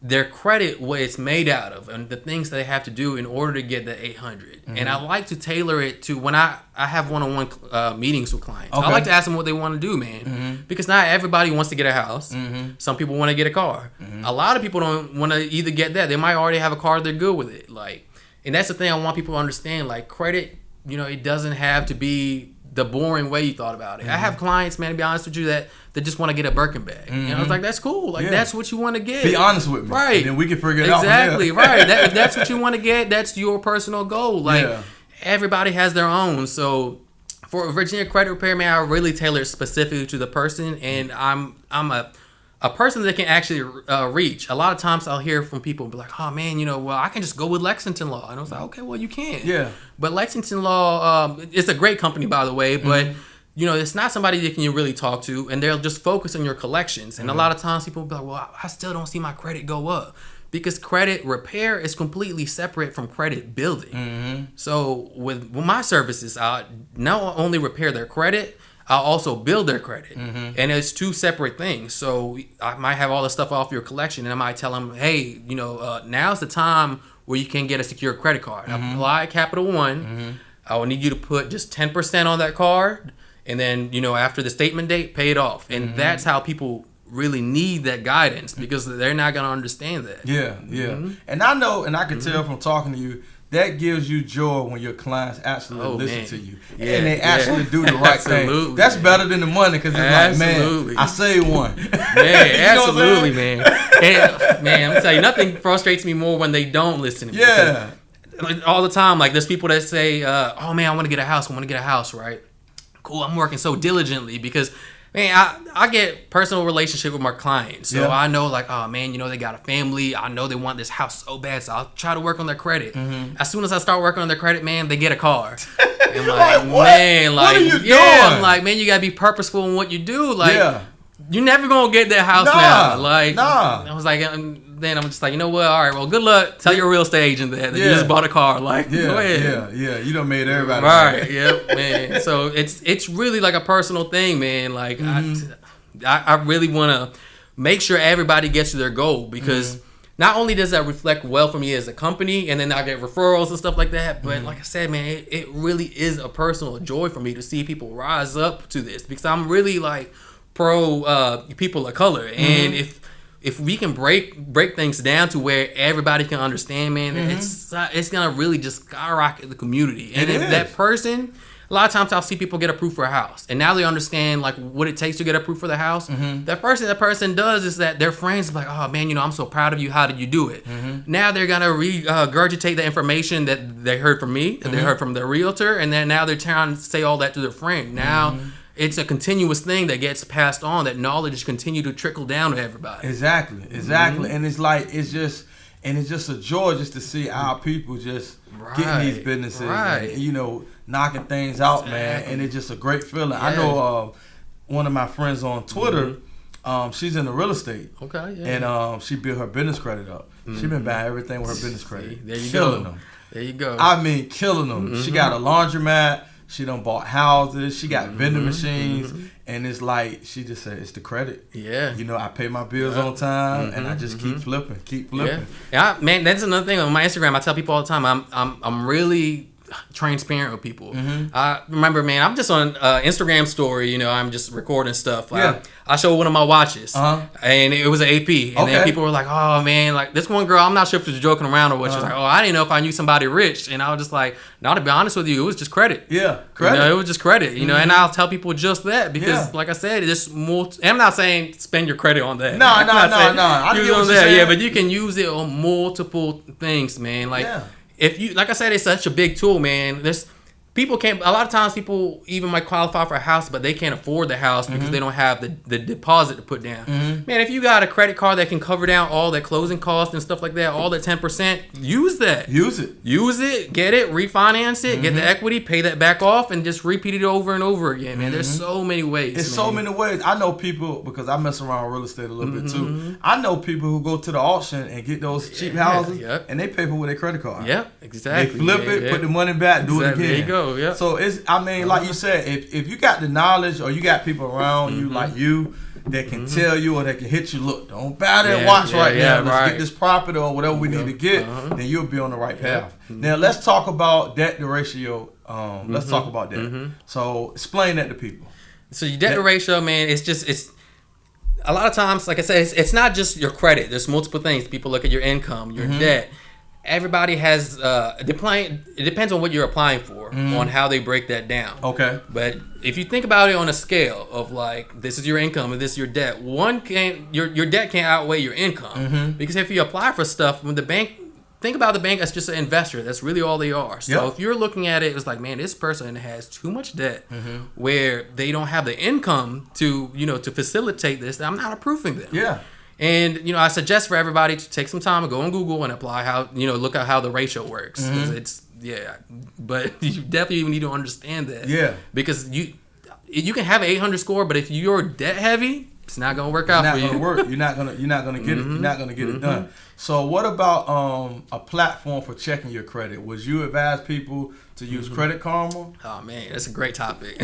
their credit, what it's made out of, and the things they have to do in order to get the 800. And I like to tailor it to when I have one-on-one meetings with clients. Okay. I like to ask them what they want to do, man. Because not everybody wants to get a house. Some people want to get a car. A lot of people don't want to either get that. They might already have a car. They're good with it. And that's the thing I want people to understand. Like, credit, you know, it doesn't have to be the boring way you thought about it. I have clients, man, to be honest with you, that just want to get a Birkin bag. And I was like, that's cool. Like, that's what you want to get. Be honest with me. Right. And then we can figure it out. Exactly, right. If that's what you want to get, that's your personal goal. Like, everybody has their own. So, for Virginia Credit Repair, man, I really tailor specifically to the person. And I'm a person that can actually reach. A lot of times I'll hear from people be like, oh man, you know, well, I can just go with Lexington Law. And I was like, okay, well, you can. Yeah. But Lexington Law, it's a great company, by the way, but you know, it's not somebody that you really talk to, and they'll just focus on your collections. And a lot of times people will be like, well, I still don't see my credit go up. Because credit repair is completely separate from credit building. So with my services, I not only repair their credit, I'll also build their credit. And it's two separate things. So I might have all the stuff off your collection, and I might tell them, hey, you know, now's the time where you can get a secure credit card. Apply Capital One. I will need you to put just 10% on that card. And then, you know, after the statement date, pay it off. And that's how people really need that guidance, because they're not going to understand that. Yeah. And I know, and I can tell from talking to you, that gives you joy when your clients actually listen to you. Yeah, and they actually do the right thing. That's better than the money, because it's like, man, I saved one. Man, absolutely, man. And, man, I'm telling you, nothing frustrates me more when they don't listen to me. Yeah. Like, all the time, like, there's people that say, oh, man, I want to get a house, right? Cool, I'm working so diligently because, man, I get personal relationship with my clients. So I know, like, oh, man, you know, they got a family. I know they want this house so bad, so I'll try to work on their credit. As soon as I start working on their credit, man, they get a car. And like, man, like, what are you doing? I'm like, man, you got to be purposeful in what you do. Like, you're never going to get that house now. Like, I was like, then I'm just like, you know what? All right, well, good luck. Tell your real estate agent that you just bought a car. Like, go ahead. Yeah. You done made everybody right. Yep, man. So it's really like a personal thing, man. Like, I really want to make sure everybody gets to their goal, because not only does that reflect well for me as a company, and then I get referrals and stuff like that, but like I said, man, it really is a personal joy for me to see people rise up to this, because I'm really like pro people of color, and if we can break things down to where everybody can understand, man, it's gonna really just skyrocket the community. And if that person, a lot of times I'll see people get approved for a house, and now they understand like what it takes to get approved for the house. That person does is that their friends are like, oh man, you know, I'm so proud of you. How did you do it? Now they're gonna regurgitate the information that they heard from me, that they heard from their realtor, and then now they're trying to say all that to their friend. Now. It's a continuous thing that gets passed on. That knowledge continue to trickle down to everybody. Exactly. And it's just a joy just to see our people just getting these businesses and, you know, knocking things out, man. And it's just a great feeling. I know one of my friends on Twitter, she's in the real estate. And she built her business credit up. She been buying everything with her business credit. There you killing go. them. There you go. I mean, killing them. She got a laundromat. She done bought houses. She got vending machines. And it's like, she just said, it's the credit. Yeah. You know, I pay my bills on time, and I just keep flipping. Yeah, man, that's another thing on my Instagram. I tell people all the time, I'm really transparent with people. I remember, man, I'm just on Instagram story, you know, I'm just recording stuff. I showed one of my watches, and it was an AP, and then people were like, "Oh man, like this one girl, I'm not sure if she was joking around or what." She was like, "Oh, I didn't know if I knew somebody rich," and I was just like, "No, to be honest with you, it was just credit." Yeah, credit. You know, it was just credit. You know, and I'll tell people just that because, like I said, I'm not saying spend your credit on that. No. I use get on what you're that, saying. but you can use it on multiple things, man. Like if you, like I said, it's such a big tool, man. People can't. A lot of times, people even might qualify for a house, but they can't afford the house because they don't have the deposit to put down. Man, if you got a credit card that can cover down all that closing costs and stuff like that, all that 10%, use that. Use it. Get it. Refinance it. Get the equity. Pay that back off, and just repeat it over and over again. Man, there's so many ways. There's so many ways. I know people because I mess around with real estate a little bit too. I know people who go to the auction and get those cheap houses, and they pay for with their credit card. Yep, exactly. They flip it, put the money back, do it again. There you go. Yeah. So it's, I mean, like you said, if you got the knowledge or you got people around you like you that can tell you or that can hit you, look, don't buy that watch right now. Let's get this property or whatever we need to get, then you'll be on the right path. Now let's talk about debt to ratio. Let's talk about that. So explain that to people. So your debt to ratio, man, it's a lot of times, like I said, it's not just your credit. There's multiple things. People look at your income, your debt. Everybody has it depends on what you're applying for on how they break that down. Okay. But if you think about it on a scale of like this is your income and this is your debt, your debt can't outweigh your income because if you apply for stuff when the bank. Think about the bank as just an investor. That's really all they are. So if you're looking at it, it's like, man, this person has too much debt where they don't have the income to facilitate this. I'm not approving them. Yeah. And, I suggest for everybody to take some time and go on Google and apply look at how the ratio works. But you definitely need to understand that. Yeah. Because you can have an 800 score, but if you're debt heavy, it's not gonna work out for you. You're not gonna get it. You're not gonna get it done. So what about a platform for checking your credit? Would you advise people to use Credit Karma? Oh man, that's a great topic.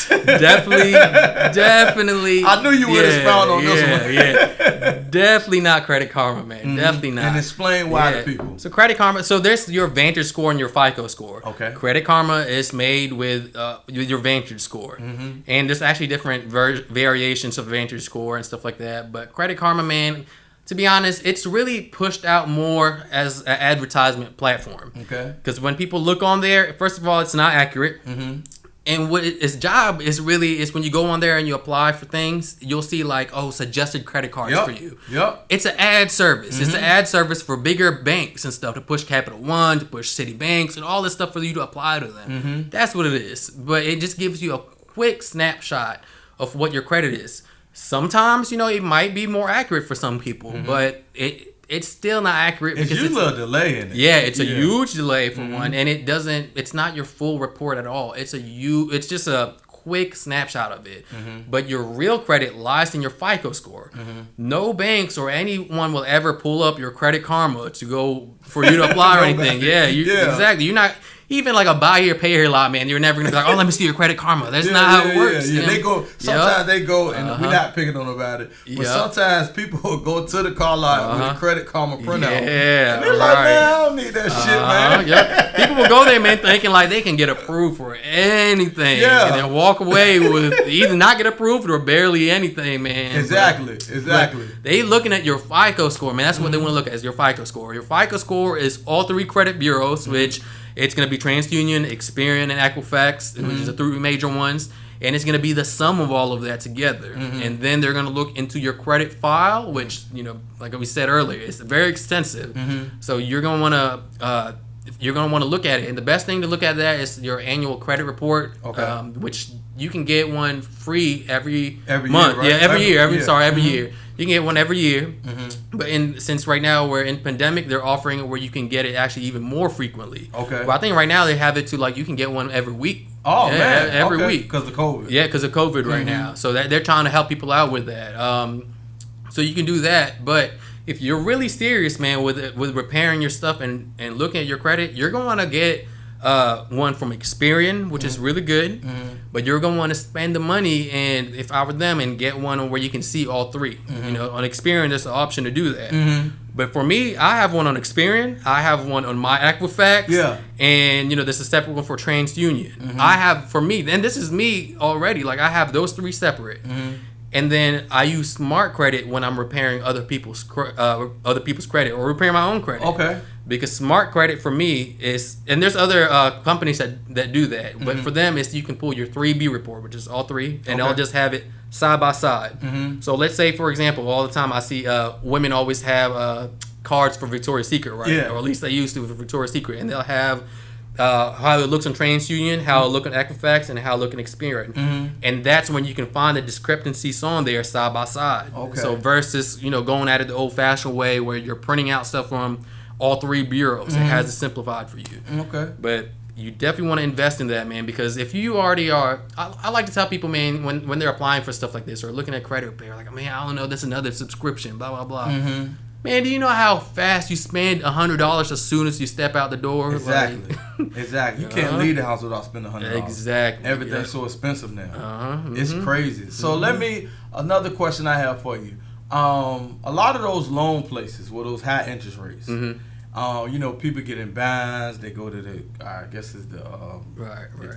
Definitely. I knew you would expound on this one. Definitely not Credit Karma, man. Definitely not. And explain why to people. So Credit Karma. So there's your Vantage score and your FICO score. Okay. Credit Karma is made with your Vantage score, and there's actually different variations of Vantage score and stuff like that. But Credit Karma, man. To be honest, it's really pushed out more as an advertisement platform. Okay. Because when people look on there, first of all, it's not accurate. And what its job is when you go on there and you apply for things, you'll see like, suggested credit cards for you. Yep. It's an ad service. It's an ad service for bigger banks and stuff to push Capital One, to push City Banks, and all this stuff for you to apply to them. That's what it is. But it just gives you a quick snapshot of what your credit is. Sometimes, it might be more accurate for some people, but it's still not accurate. It's usually a delay in it. Yeah, it's a huge delay for one, and it's not your full report at all. It's just a quick snapshot of it. But your real credit lies in your FICO score. No banks or anyone will ever pull up your Credit Karma to go for you to apply or anything. Exactly. You're not. Even like a buy here, pay here lot, man, you're never gonna be like, let me see your Credit Karma. That's not how it works. They go. Sometimes they go, and we're not picking on about it. But sometimes people will go to the car lot with a Credit Karma printout. Yeah, and they're like, man, I don't need that shit, man. People will go there, man, thinking like they can get approved for anything, and then walk away with either not get approved or barely anything, man. Exactly. They looking at your FICO score, man. That's what they want to look at is your FICO score. Your FICO score is all three credit bureaus, which. It's going to be TransUnion, Experian, and Equifax, which is the three major ones. And it's going to be the sum of all of that together. And then they're going to look into your credit file, which, like we said earlier, it's very extensive. So you're going to want to look at it. And the best thing to look at that is your annual credit report, which you can get one free every month. Year, right? Every year. You can get one every year. But since right now we're in pandemic, they're offering it where you can get it actually even more frequently. Okay. Well, I think right now they have it to like you can get one every week. Oh, man. Every week. Because of COVID. Yeah, because of COVID right now. So they're trying to help people out with that. So you can do that. But if you're really serious, man, with repairing your stuff and looking at your credit, you're going to get one from Experian, which is really good, but you're going to want to spend the money, and if I were them, and get one where you can see all three. On Experian, there's an option to do that. But for me, I have one on Experian. I have one on my Equifax. Yeah. And, there's a separate one for TransUnion. Mm-hmm. I have, for me, and this is me already, like I have those 3 separate. Mm-hmm. And then I use Smart Credit when I'm repairing other people's credit or repairing my own credit. Okay. Because Smart Credit for me is, and there's other companies that do that, but Mm-hmm. for them it's you can pull your 3B report, which is all 3, and Okay. they'll just have it side by side. Mm-hmm. So let's say, for example, all the time I see women always have cards for Victoria's Secret, right? Yeah. Or at least they used to for Victoria's Secret, and they'll have how it looks on TransUnion, how it look on Equifax, and how it look in Experian. Mm-hmm. And that's when you can find the discrepancies on there side by side. Okay. So versus, going at it the old-fashioned way where you're printing out stuff from all 3 bureaus. It has it simplified for you. Okay. But you definitely want to invest in that, man, because if you already are, I like to tell people, man, when they're applying for stuff like this or looking at CreditRepair, like, man, I don't know, that's another subscription, blah, blah, blah. Mm-hmm. Man, do you know how fast you spend $100 as soon as you step out the door? Exactly. Exactly. You can't leave the house without spending $100. Exactly. Everything's so expensive now. Mm-hmm. It's crazy. So another question I have for you. A lot of those loan places with those high interest rates, people get in bonds. They go to the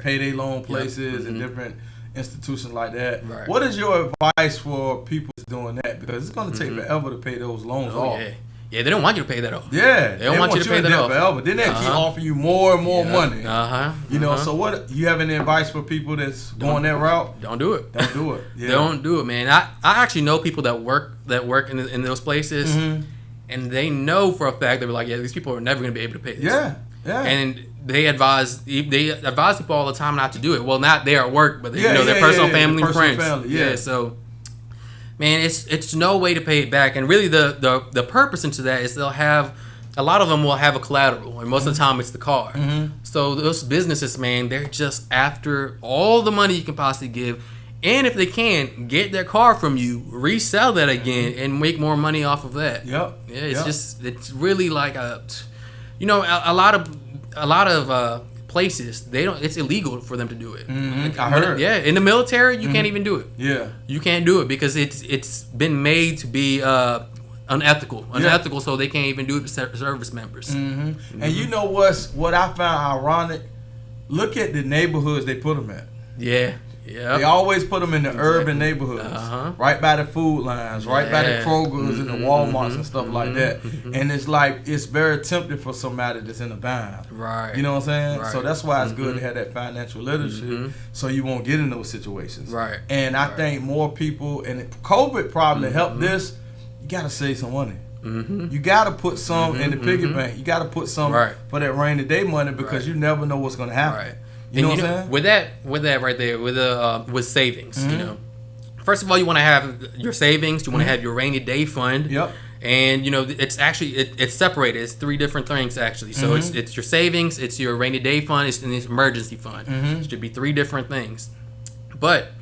payday loan places and different institutions like that. Right. What is your advice for people doing that? Because it's going to take forever to pay those loans off. Yeah, they don't want you to pay that off. Yeah, they don't want you to pay that off forever. Then they keep offering you more and more money. So what? You have any advice for people that's going that route? Don't do it. Don't do it. Yeah. Don't do it, man. I actually know people that work in those places, and they know for a fact they're like, yeah, these people are never going to be able to pay this. Yeah. And they advise people all the time not to do it. Well, not there at work, but their personal family and friends. Yeah. So, man, it's no way to pay it back. And really, the purpose into that is they'll have a lot of them will have a collateral, and most of the time it's the car. So those businesses, man, they're just after all the money you can possibly give. And if they can, get their car from you, resell that again, and make more money off of that. Yep. Yeah, it's really like a lot of places it's illegal for them to do it. I heard. Yeah, in the military you can't even do it. Yeah. You can't do it because it's been made to be unethical, so they can't even do it to service members. And you know what I found ironic? Look at the neighborhoods they put them at. Yeah. Yeah. They always put them in the urban neighborhoods, right by the food lines, right by the Krogers and the Walmarts and stuff like that. And it's like it's very tempting for somebody that's in a bind. Right. You know what I'm saying? Right. So that's why it's good to have that financial literacy, so you won't get in those situations. Right. And I think more people, and COVID probably helped this. You gotta save some money. You gotta put some in the piggy bank. You gotta put some for that rainy day money because you never know what's gonna happen. Right. You know what I'm saying? With that right there, with savings, first of all, you want to have your savings. You want to have your rainy day fund. Yep. And it's actually it's separated. It's 3 different things actually. So it's your savings, it's your rainy day fund, it's an emergency fund. It should be 3 different things. But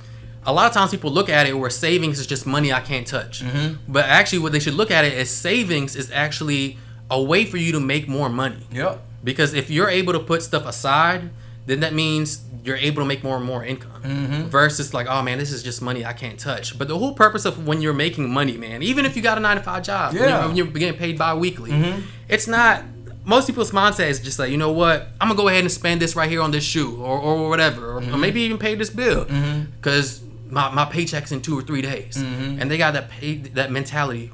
a lot of times people look at it where savings is just money I can't touch. But actually, what they should look at it as savings is actually a way for you to make more money. Yep. Because if you're able to put stuff aside, then that means you're able to make more and more income. Versus like, oh man, this is just money I can't touch. But the whole purpose of when you're making money, man, even if you got a 9-to-5 job, when you're getting paid bi-weekly, it's not. Most people's mindset is just like, you know what, I'm gonna go ahead and spend this right here on this shoe or whatever, or maybe even pay this bill because my paycheck's in 2 or 3 days, and they got that mentality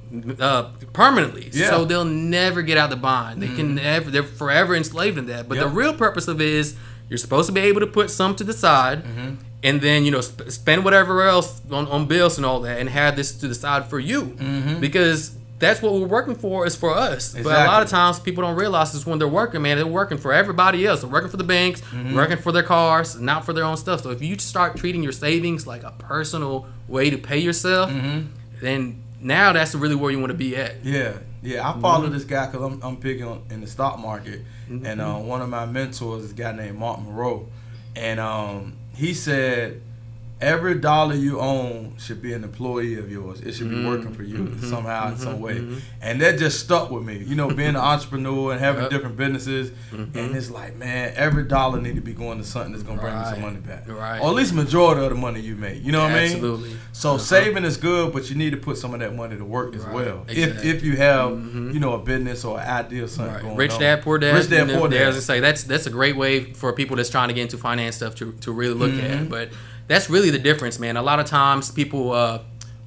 permanently. So they'll never get out of the bind. They can never. They're forever enslaved in that. But the real purpose of it is you're supposed to be able to put some to the side, and then spend whatever else on bills and all that, and have this to the side for you, because that's what we're working for, is for us. Exactly. But a lot of times people don't realize is when they're working, man, they're working for everybody else. They're working for the banks, working for their cars, not for their own stuff. So if you start treating your savings like a personal way to pay yourself, then now that's really where you want to be at. Yeah. I follow this guy because I'm big in the stock market, and one of my mentors is a guy named Mark Moreau, and he said every dollar you own should be an employee of yours. It should be working for you somehow in some way. And that just stuck with me. You know, being an entrepreneur and having different businesses. And it's like, man, every dollar need to be going to something that's going to bring me some money back. Right. Or at least majority of the money you make. You know what I mean? Absolutely. So saving is good, but you need to put some of that money to work as well. Exactly. If you have, you know, a business or an idea or something going on. Rich Dad, Poor Dad. Rich Dad, Poor Dad. As I say, that's a great way for people that's trying to get into finance stuff to really look at. But that's really the difference, man. A lot of times people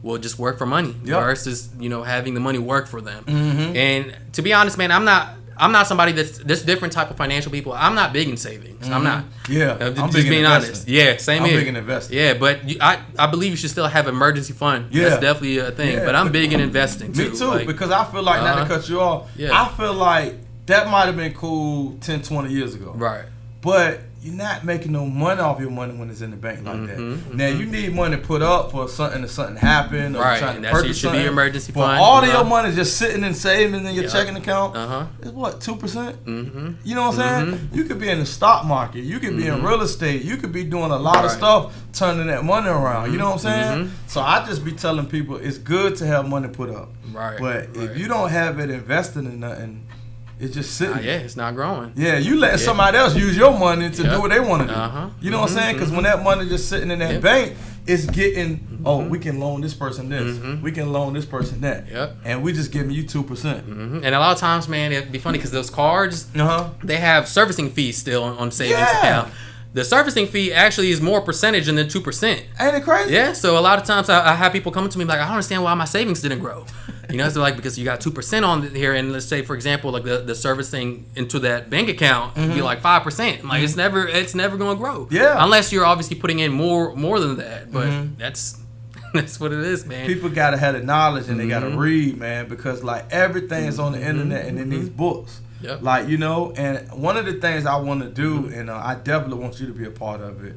will just work for money versus, you know, having the money work for them. And to be honest, man, I'm not somebody that's this different type of financial people. I'm not big in savings. I'm not. Yeah, I'm just being honest. Yeah, same here. I'm big in investing. Yeah, but I believe you should still have emergency fund. Yeah. That's definitely a thing. Yeah. But I'm big in investing too. Me too, like, because I feel like, not to cut you off, I feel like that might have been cool 10, 20 years ago. Right. But you're not making no money off your money when it's in the bank like that. Now, you need money put up for something happen, or trying to purchase should be emergency fund. All of your money just sitting and saving in your checking account. It's what, 2%? You know what I'm saying? You could be in the stock market. You could be in real estate. You could be doing a lot of stuff, turning that money around. You know what I'm saying? So I just be telling people it's good to have money put up. But if you don't have it invested in nothing, it's just sitting. It's not growing. Yeah, you let somebody else use your money to do what they want to do. You know what I'm saying? Because when that money just sitting in that bank, it's getting, we can loan this person this. We can loan this person that. And we just giving you 2%. And a lot of times, man, it'd be funny because those cards, they have servicing fees still on savings account. The servicing fee actually is more percentage than the 2%. Ain't it crazy? Yeah, so a lot of times I have people coming to me like, I don't understand why my savings didn't grow. You know, so like, because you got 2% on here, and let's say, for example, like the servicing into that bank account would be like 5%. Like it's never going to grow. Yeah. Unless you're obviously putting in more than that. But that's what it is, man. People gotta have the knowledge and they gotta read, man, because like everything is on the internet and in these books. Like, you know, and one of the things I want to do, and I definitely want you to be a part of it,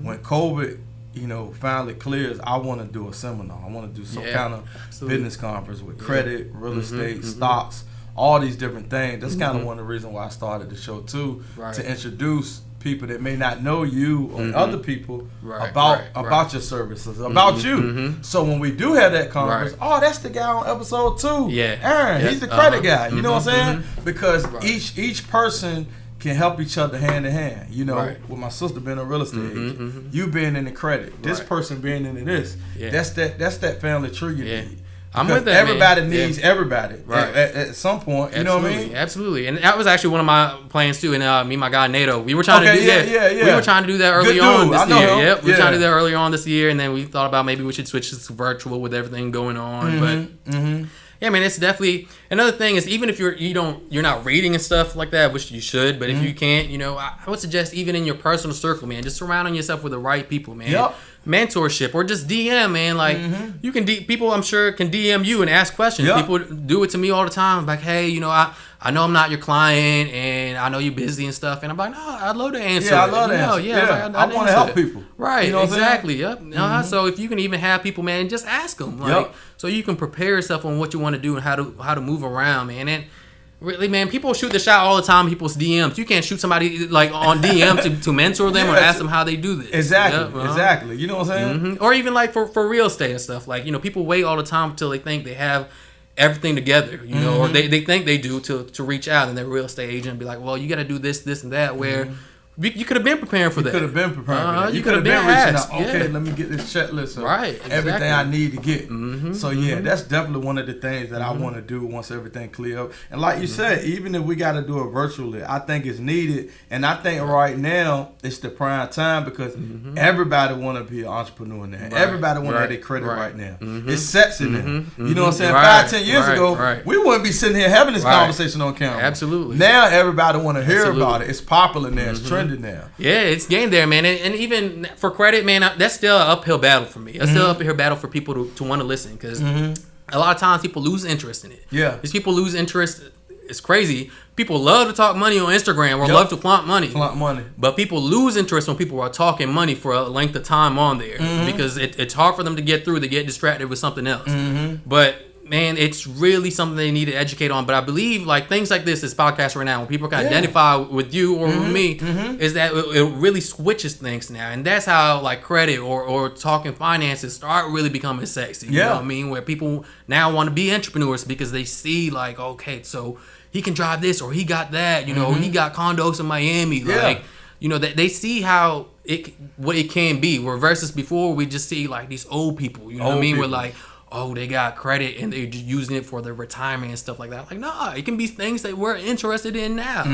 when COVID, you know, finally clears, I want to do a seminar. I want to do some kind of business conference with credit, real estate, stocks, all these different things. That's kind of one of the reasons why I started the show too, to introduce people that may not know you or other people about your services, about you. So when we do have that conference, that's the guy on episode 2. Aaron, he's the credit guy. You know what I'm saying? Because each person can help each other hand in hand. You know, with my sister being a real estate agent, you being in the credit, this person being into this. That's that family tree you need. I'm with that. Everybody needs everybody at some point. You know what I mean? Absolutely. And that was actually one of my plans too. And me and my guy Nato, we were trying to do that. We were trying to do that early on this year. We were trying to do that earlier on this year, and then we thought about maybe we should switch this to virtual with everything going on. But yeah, man, it's definitely another thing is even if you're not reading and stuff like that, which you should, but if you can't, you know, I would suggest even in your personal circle, man, just surrounding yourself with the right people, man. Mentorship or just DM, man. Like you can people I'm sure can DM you and ask questions. People do it to me all the time. Like, hey, you know, I know I'm not your client and I know you're busy and stuff. And I'm like, no, I'd love to answer. I love to answer. I want to help people. Right, you know exactly. Yep. So if you can even have people, man, just ask them. Like, so you can prepare yourself on what you want to do and how to move around, man. And really, man, people shoot the shot all the time. People's DMs. You can't shoot somebody like on DM to mentor them or ask them how they do this. Exactly. You know what I'm saying? Or even like for real estate and stuff. Like, you know, people wait all the time until they think they have everything together, you know, or they think they do to reach out, and their real estate agent be like, well, you got to do this, and that. Where you could have been preparing for that. You could have been preparing for that. You could have been reaching out. Okay, let me get this checklist of everything I need to get. So that's definitely one of the things that I want to do once everything clear up. And like you said, even if we got to do it virtually, I think it's needed. And I think right now it's the prime time because everybody want to be an entrepreneur now. Everybody want to have their credit right now. It's sexy now. You know what I'm saying? 5-10 years ago, we wouldn't be sitting here having this conversation on camera. Absolutely. Now everybody want to hear about it. It's popular now. It's trending now. Yeah, it's getting there, man. And even for credit, man, that's still an uphill battle for me. That's still an uphill battle for people to want to listen because a lot of times people lose interest in it. These people lose interest. It's crazy. People love to talk money on Instagram or love to flaunt money. But people lose interest when people are talking money for a length of time on there because it's hard for them to get through. They get distracted with something else. But man, it's really something they need to educate on. But I believe like things like this podcast right now, when people can identify with you or with me, is that it really switches things now. And that's how like credit or talking finances start really becoming sexy. You know what I mean? Where people now want to be entrepreneurs because they see like, okay, so he can drive this or he got that, you know, he got condos in Miami. Like, you know, they see how what it can be. Where versus before we just see like these old people, you know what I mean? We're like, oh, they got credit and they're just using it for their retirement and stuff like that. Like, nah, it can be things that we're interested in now.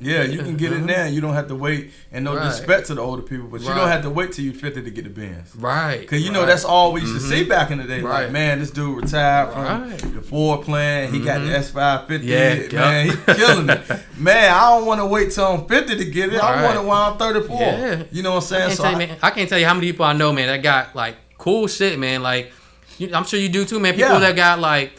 Yeah, you can get it now. You don't have to wait. And no disrespect to the older people, but you don't have to wait till you're 50 to get the Benz. Right. Because, you know, that's all we used to see back in the day. Like, man, this dude retired from the Ford plan. He got the S550. Man, he's killing it. Man, I don't want to wait till I'm 50 to get it. I want it while I'm 34. Yeah. You know what I'm saying? I can't tell you how many people I know, man, that got, like, cool shit, man. Like, I'm sure you do too, man. People that got like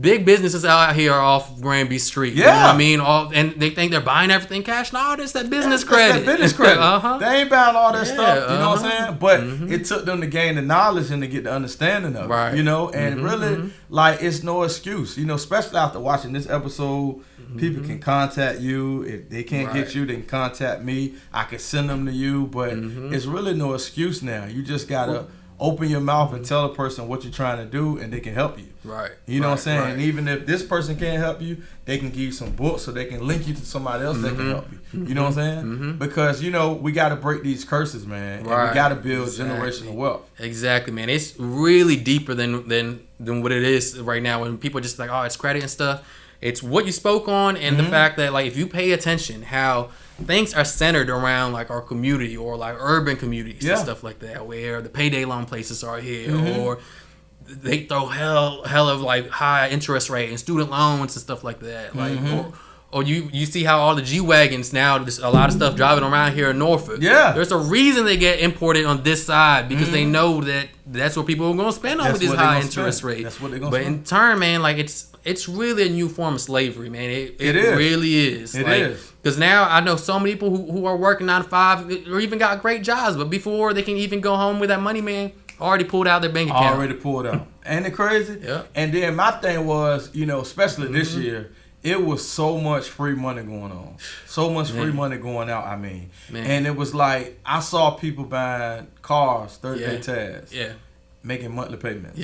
big businesses out here off Granby Street. You know what I mean? And they think they're buying everything cash. No, that's that business credit. That business credit. They ain't buying all that stuff. You know what I'm saying? But it took them to gain the knowledge and to get the understanding of it. You know, and really, like, it's no excuse. You know, especially after watching this episode, people can contact you. If they can't get you, they can contact me. I can send them to you. But it's really no excuse now. You just gotta open your mouth and tell a person what you're trying to do, and they can help you. You know what I'm saying? And even if this person can't help you, they can give you some books so they can link you to somebody else that can help you. You know what I'm saying? Because, you know, we got to break these curses, man. And we got to build generational wealth. Exactly, man. It's really deeper than what it is right now when people are just like, oh, it's credit and stuff. It's what you spoke on and the fact that, like, if you pay attention how things are centered around like our community or like urban communities and stuff like that, where the payday loan places are here or they throw hell of like high interest rate and student loans and stuff like that. Like or you see how all the G-Wagons now, there's a lot of stuff driving around here in Norfolk. There's a reason they get imported on this side because they know that that's what people are going to spend on with this high interest rate. That's what they're going to spend. But in turn, man, like it's really a new form of slavery, man. It really is. It is. Because now I know so many people who are working 9 to 5 or even got great jobs, but before they can even go home with that money, man, already pulled out their bank account. Already pulled out. Ain't it crazy? And then my thing was, you know, especially this year, it was so much free money going on. So much free money going out, I mean. And it was like, I saw people buying cars, 30-day tags. Making monthly payments.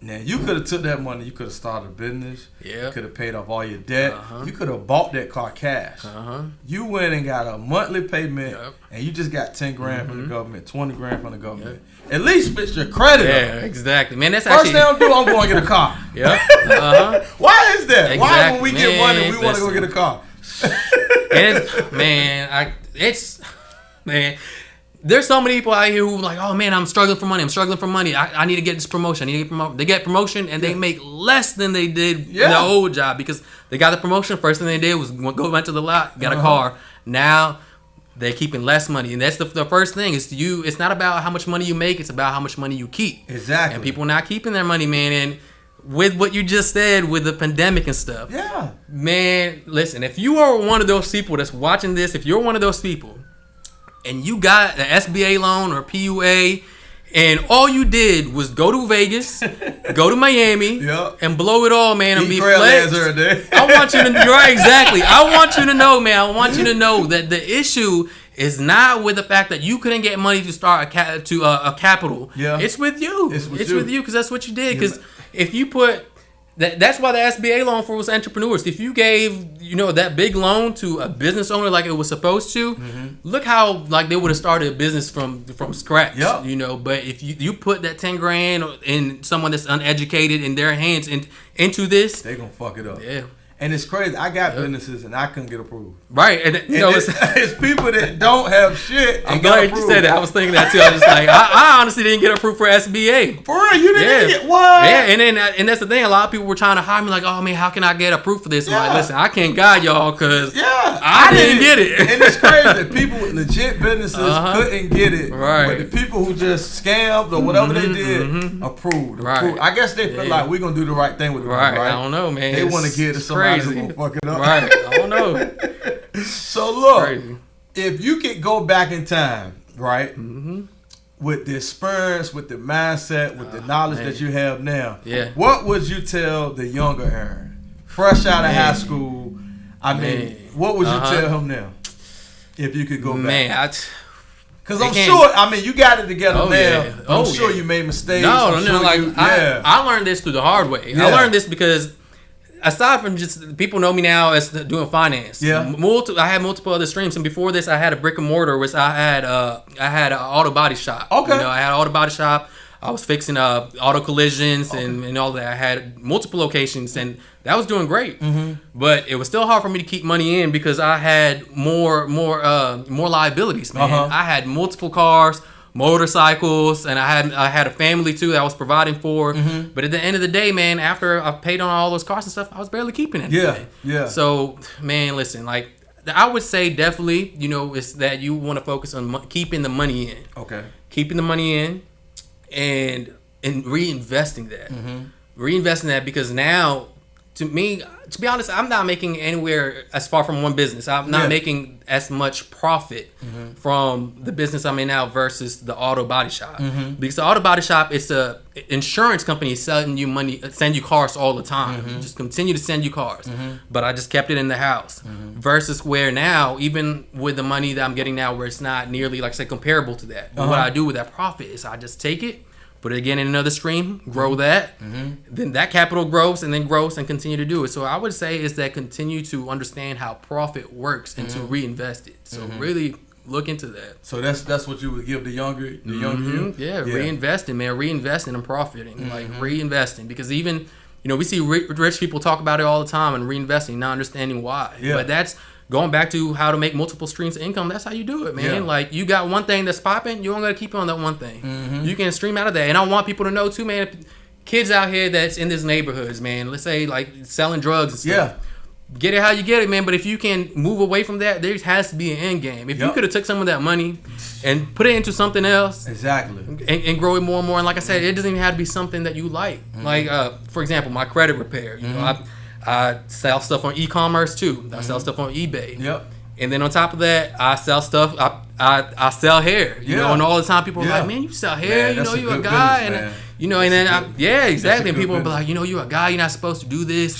Now, you could have took that money, you could have started a business, you could have paid off all your debt, you could have bought that car cash. You went and got a monthly payment, and you just got 10 grand from the government, 20 grand from the government. At least fix your credit up. Exactly. Man, that's First thing I'm doing, I'm going to get a car. Why is that? Why when we get money, we want to go get a car? There's so many people out here who are like, oh man, I'm struggling for money. I need to get this promotion. They get promotion and they make less than they did in the old job because they got the promotion. First thing they did was go back to the lot, got a car. Now they're keeping less money. And that's the first thing. It's not about how much money you make. It's about how much money you keep. Exactly. And people not keeping their money, man. And with what you just said with the pandemic and stuff. Man, listen, if you are one of those people that's watching this, if you're one of those people, and you got an SBA loan or PUA, and all you did was go to Vegas, go to Miami, and blow it all, man, and be flexed. I want you to exactly. I want you to know, man. I want you to know that the issue is not with the fact that you couldn't get money to start a capital. It's with you. It's with you because that's what you did. Because if you put that's why the SBA loan for was entrepreneurs. If you gave, you know, that big loan to a business owner like it was supposed to, look how like they would have started a business from scratch. You know, but if you put that 10 grand in someone that's uneducated in their hands into this, they gonna fuck it up. And it's crazy. I got businesses and I couldn't get approved. And you know, it's people that don't have shit. I'm glad you said that. I was thinking that too. I was just like, I honestly didn't get approved for SBA. For real, you didn't get what? And that's the thing. A lot of people were trying to hire me like, oh man, how can I get approved for this? I'm like, listen, I can't guide y'all because I didn't get it. And it's crazy. People with legit businesses couldn't get it. But the people who just scammed or whatever they did, approved. I guess they feel like we're gonna do the right thing with the money, right? I don't know, man. They want to give it to somebody who's gonna fuck it up. I don't know. So look, if you could go back in time, right? with the experience, with the mindset, with the knowledge that you have now, what would you tell the younger Aaron, fresh out of high school? I mean, what would you tell him now if you could go back? Because I'm sure, I mean, you got it together now. I'm sure you made mistakes. I learned this through the hard way. I learned this because aside from just people know me now as doing finance. I had multiple other streams, and before this, I had a brick and mortar, which I had an auto body shop. I had an auto body shop. I was fixing auto collisions and all that. I had multiple locations, and that was doing great. But it was still hard for me to keep money in because I had more liabilities, man. I had multiple cars, motorcycles, and I had a family too that I was providing for. But at the end of the day, man, after I paid on all those cars and stuff, I was barely keeping anything. So, man, listen, like I would say definitely, it's that you want to focus on keeping the money in. Keeping the money in and reinvesting that. Reinvesting that, because now, to me, to be honest, I'm not making anywhere as far from one business. I'm not making as much profit from the business I'm in now versus the auto body shop. Because the auto body shop, it's a insurance company selling you money, send you cars all the time. Just continue to send you cars. But I just kept it in the house. Versus where now, even with the money that I'm getting now, where it's not nearly, like I said, comparable to that. But what I do with that profit is I just take it, put it again in another stream, grow that, then that capital grows and then grows and continue to do it. So I would say is that continue to understand how profit works and to reinvest it. So really look into that. So that's what you would give the younger you? Reinvesting, man, reinvesting and profiting, like reinvesting. Because even, we see rich people talk about it all the time and reinvesting, not understanding why. But that's going back to how to make multiple streams of income. That's how you do it, man. Like, you got one thing that's popping, you don't got to keep on that one thing. You can stream out of that. And I want people to know too, man, kids out here that's in these neighborhoods, man, let's say like selling drugs and stuff. Get it how you get it, man. But if you can move away from that, there has to be an end game. If you could have took some of that money and put it into something else, and grow it more and more. And like I said, it doesn't even have to be something that you like. Like, for example, my credit repair. I sell stuff on e-commerce too. I sell stuff on eBay. And then on top of that, I sell stuff. I sell hair. You know, and all the time people are like, "Man, you sell hair. Man, you're a guy." Business, and and then exactly. And people will be like, "You're a guy. You're not supposed to do this."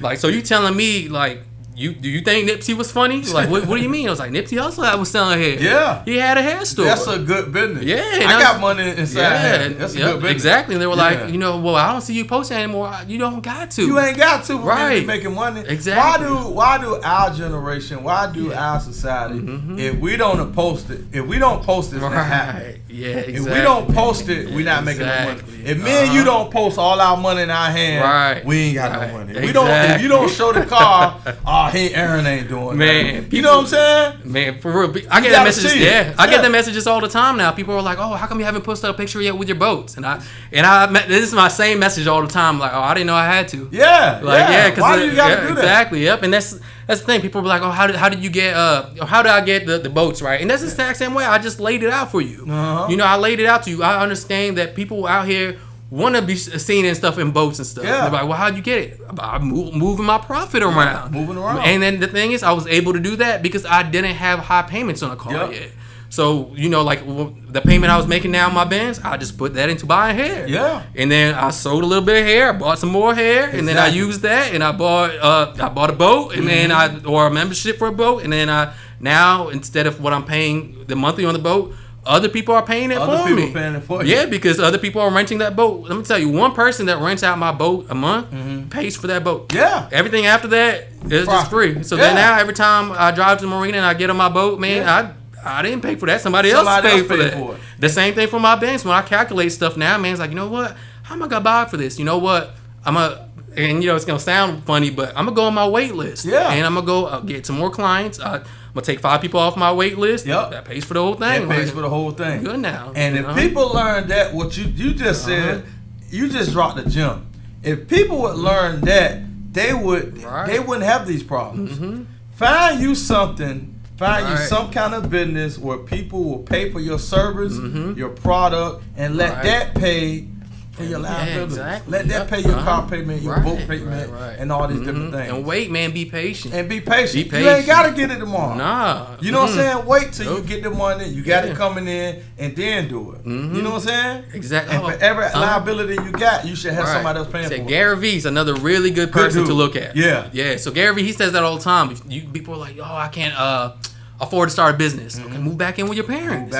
Like, so you telling me like, do you think Nipsey was funny? Like, what do you mean? I was like, Nipsey also was selling hair. He had a hair store. That's a good business. I got money inside hair. That's a good business. Exactly. And they were like, well, I don't see you posting anymore. You don't got to. You ain't got to. Right. Making money. Exactly. Why do our generation, our society, if we don't post it, it's not happening. Exactly. If we don't post it, we're not making no money. If me and you don't post all our money in our hand, we ain't got no money. If you don't show the car, Aaron ain't doing that. You know what I'm saying? Man, for real. I get that messages. I get the messages all the time now. People are like, "Oh, how come you haven't posted a picture yet with your boats?" And this is my same message all the time. Like, "Oh, I didn't know I had to." Why do you gotta do that? Exactly. And that's the thing. People be like, "Oh, how did you get? How did I get the boats right?" And that's the exact same way. I just laid it out for you. I laid it out to you. I understand that people out here want to be seen and stuff in boats and stuff. They're like, "Well, how'd you get it?" I'm moving my profit around. And then the thing is, I was able to do that because I didn't have high payments on a car yet. So, like the payment I was making now on my Benz, I just put that into buying hair. And then I sold a little bit of hair, bought some more hair, and then I used that, and I bought a boat, and then or a membership for a boat, and then now instead of what I'm paying the monthly on the boat, other people are paying it for me. Paying it for you. Yeah, because other people are renting that boat. Let me tell you, one person that rents out my boat a month pays for that boat. Everything after that is just free. So then now every time I drive to the marina and I get on my boat, man, I didn't pay for that. Somebody else paid for that. The same thing for my banks. When I calculate stuff now, man, it's like, you know what? How am I gonna buy for this? You know what? And it's gonna sound funny, but I'm gonna go on my wait list. And I'm gonna go get some more clients. I'm gonna take 5 people off my wait list. That pays for the whole thing. That pays for the whole thing. Good now. And if people learn that, what you just said, you just dropped the gem. If people would learn that, they wouldn't have these problems. Find you something. Find you some kind of business where people will pay for your service, your product, and let that pay for your liability. Exactly. Let that pay your car payment, your boat payment, and all these different things. And wait, man, be patient. And be patient. You ain't got to get it tomorrow. Nah. You know what I'm saying? Wait till you get the money. You got it coming in, and then do it. You know what I'm saying? Exactly. And for every liability you got, you should have somebody else paying for it. Gary Vee's another really good person to look at. Yeah. So Gary Vee, he says that all the time. People are like, oh, I can't afford to start a business. Okay, move back in with your parents.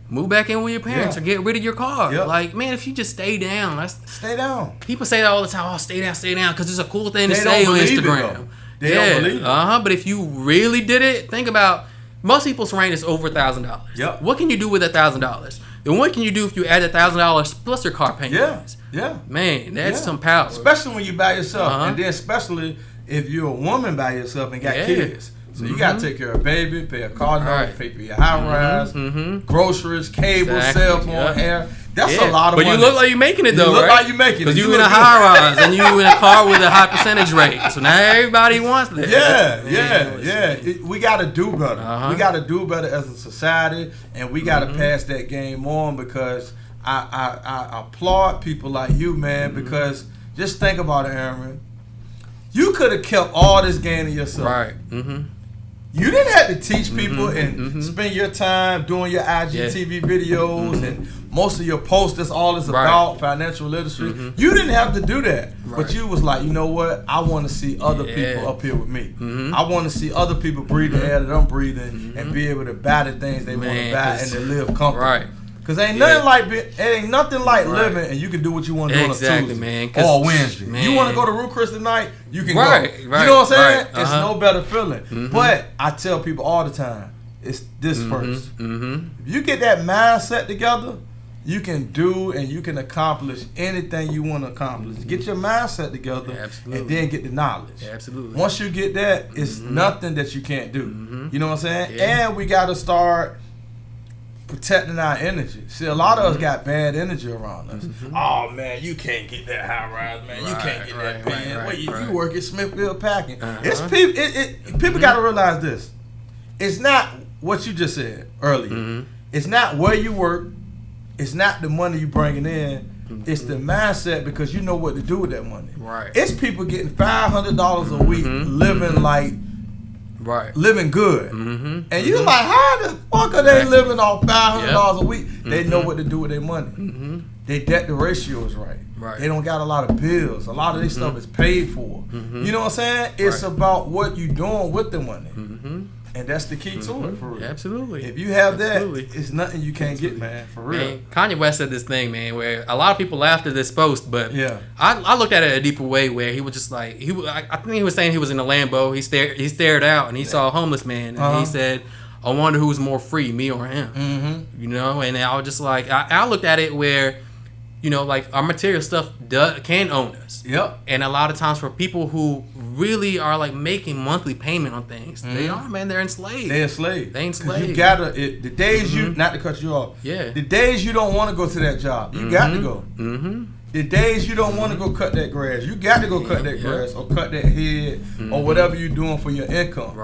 Move back in with your parents, or get rid of your car. Like, man, if you just stay down. Stay down. People say that all the time. Oh, stay down, because it's a cool thing to say on Instagram. They don't believe it. But if you really did it, think about most people's rent is over $1,000. Yep. What can you do with $1,000? Then what can you do if you add $1,000 plus your car payment? Yeah. Man, that's some power. Especially when you by yourself, and then especially if you're a woman by yourself and got kids. So you gotta take care of a baby, pay a car note, pay for your high rise, groceries, cable, cell phone, hair. That's a lot of money. But you look like you're making it though, You look like you're making it. Because you in a high rise and you in a car with a high percentage rate. So now everybody wants that. Yeah. We gotta do better. We gotta do better as a society, and we gotta pass that game on, because I applaud people like you, man, because just think about it, Aaron. You could have kept all this game to yourself. Right. You didn't have to teach people and spend your time doing your IGTV videos and most of your posts. That's all it's about, financial literacy. You didn't have to do that, but you was like, you know what? I want to see other people up here with me. I want to see other people breathe the air that I'm breathing and be able to buy the things they want to buy and to live comfortably. Because ain't nothing like living and you can do what you want to do on a Tuesday man. or Wednesday. You want to go to Ruth Chris tonight, you can go. You Right. know what I'm saying? It's no better feeling. But I tell people all the time, it's this first. If you get that mindset together, you can do and you can accomplish anything you want to accomplish. Get your mindset together and then get the knowledge. Once you get that, it's nothing that you can't do. You know what I'm saying? And we got to start protecting our energy. See, a lot of us got bad energy around us. Oh man, you can't get that high rise, man. You can't get that pen. You work at Smithfield Packing. It's people. People got to realize this. It's not what you just said earlier. It's not where you work. It's not the money you bringing in. It's the mindset, because you know what to do with that money. It's people getting $500 a week, living like. Living good. And you're like, how the fuck are they living off $500 a week? They know what to do with their money. Their debt to ratio is right. They don't got a lot of bills. A lot of this stuff is paid for. You know what I'm saying? It's about what you doing with the money. And that's the key to it, for real. Absolutely. If you have that, it's nothing you can't get, man, for real. Man, Kanye West said this thing, man, where a lot of people laughed at this post, but I looked at it a deeper way, where he was just like, I think he was saying he was in a Lambo. He stared out and he saw a homeless man, and he said, I wonder who's more free, me or him. You know, and I was just like, I looked at it where, you know, like our material stuff can own us. And a lot of times for people who really are like making monthly payment on things, they're enslaved. They enslaved. You gotta, the days you, not to cut you off, the days you don't want to go to that job, you got to go. The days you don't want to go cut that grass, you got to go cut that grass or cut that head or whatever you're doing for your income.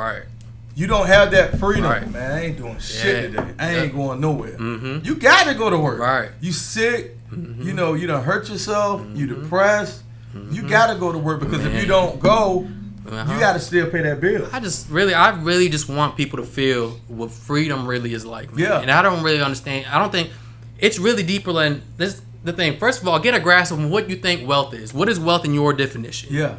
You don't have that freedom, man. I ain't doing shit today. I ain't going nowhere. You got to go to work. You sick, you know, you done hurt yourself, you depressed. You got to go to work, because if you don't go, you got to still pay that bill. I really just want people to feel what freedom really is like, man. And I don't really understand. I don't think it's really deeper than this. The thing, first of all, get a grasp of what you think wealth is. What is wealth in your definition?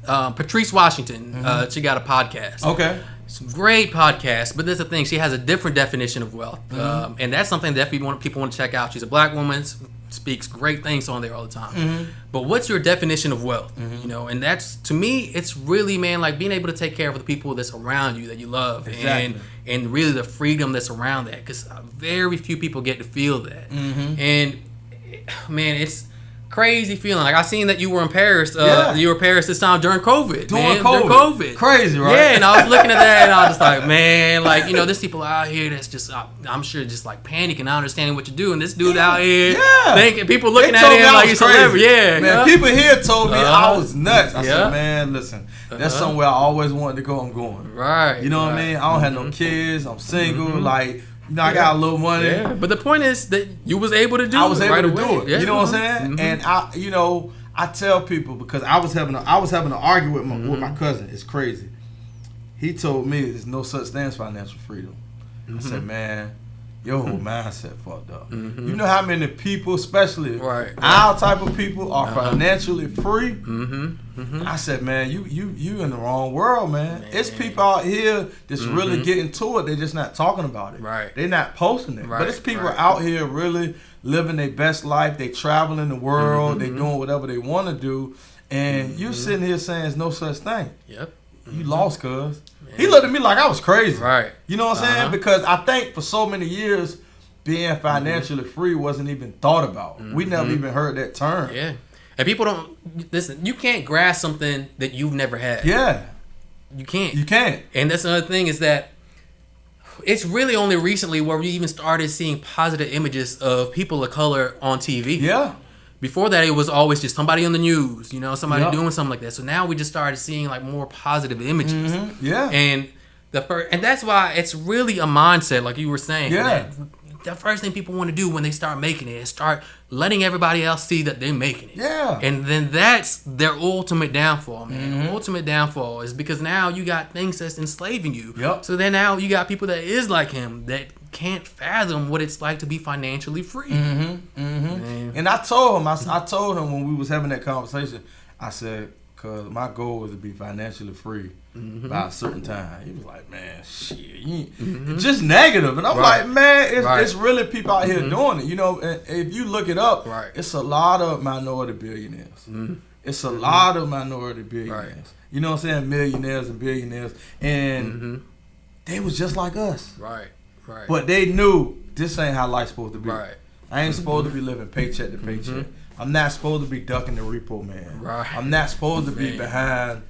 Patrice Washington, she got a podcast. It's a great podcast, but there's a thing. She has a different definition of wealth, and that's something that people want to check out. She's a black woman, speaks great things on there all the time. But what's your definition of wealth? You know, and that's, to me, it's really, man, like being able to take care of the people that's around you that you love, and really the freedom that's around that, because very few people get to feel that. And man, it's crazy feeling. Like, I seen that you were in Paris. You were in Paris this time during COVID. During COVID. Crazy, right? Yeah, and I was looking at that and I was just like, man, like, you know, there's people out here that's just, I'm sure, just like panicking, not understanding what you do. And this dude out here thinking, people looking at him like he's celebrity. Man, people here told me I was nuts. I said, man, listen, that's somewhere I always wanted to go. I'm going. Right. You know what I mean? I don't have no kids. I'm single. Like, You know, I got a little money. Yeah, but the point is that you was able to do it. I was able right to away. do it. Yeah. You know what I'm saying? And I tell people, because I was having to argue with my cousin. It's crazy. He told me there's no such thing as financial freedom. I said, man, your whole mindset fucked up. You know how many people, especially our type of people, are financially free? I said, man, you in the wrong world, man. It's people out here that's really getting to it. They're just not talking about it. Right. They're not posting it. But it's people out here really living their best life. They traveling the world. They doing whatever they want to do. And you sitting here saying there's no such thing. Yep. You lost, cuz. He looked at me like I was crazy. Right. You know what I'm saying? Because I think for so many years, being financially free wasn't even thought about. We never even heard that term. Yeah. And people don't listen. You can't grasp something that you've never had. Yeah. You can't. You can't. And that's another thing is that it's really only recently where we even started seeing positive images of people of color on TV. Yeah. Before that, it was always just somebody on the news, somebody doing something like that. So now we just started seeing like more positive images. Yeah. And and that's why it's really a mindset, like you were saying. Yeah. The first thing people want to do when they start making it is start letting everybody else see that they're making it. Yeah. And then that's their ultimate downfall, man. Ultimate downfall is because now you got things that's enslaving you. Yep. So then now you got people that is like him that can't fathom what it's like to be financially free. And I told him, I told him when we was having that conversation, I said, cause my goal was to be financially free by a certain time. He was like, man, shit, you ain't just negative. And I'm like, man, it's really people out here doing it. And if you look it up, it's a lot of minority billionaires. It's a lot of minority billionaires. You know what I'm saying? Millionaires and billionaires. And they was just like us. Right. But they knew this ain't how life's supposed to be. Right. I ain't supposed to be living paycheck to paycheck. I'm not supposed to be ducking the repo man. Right. I'm not supposed to be behind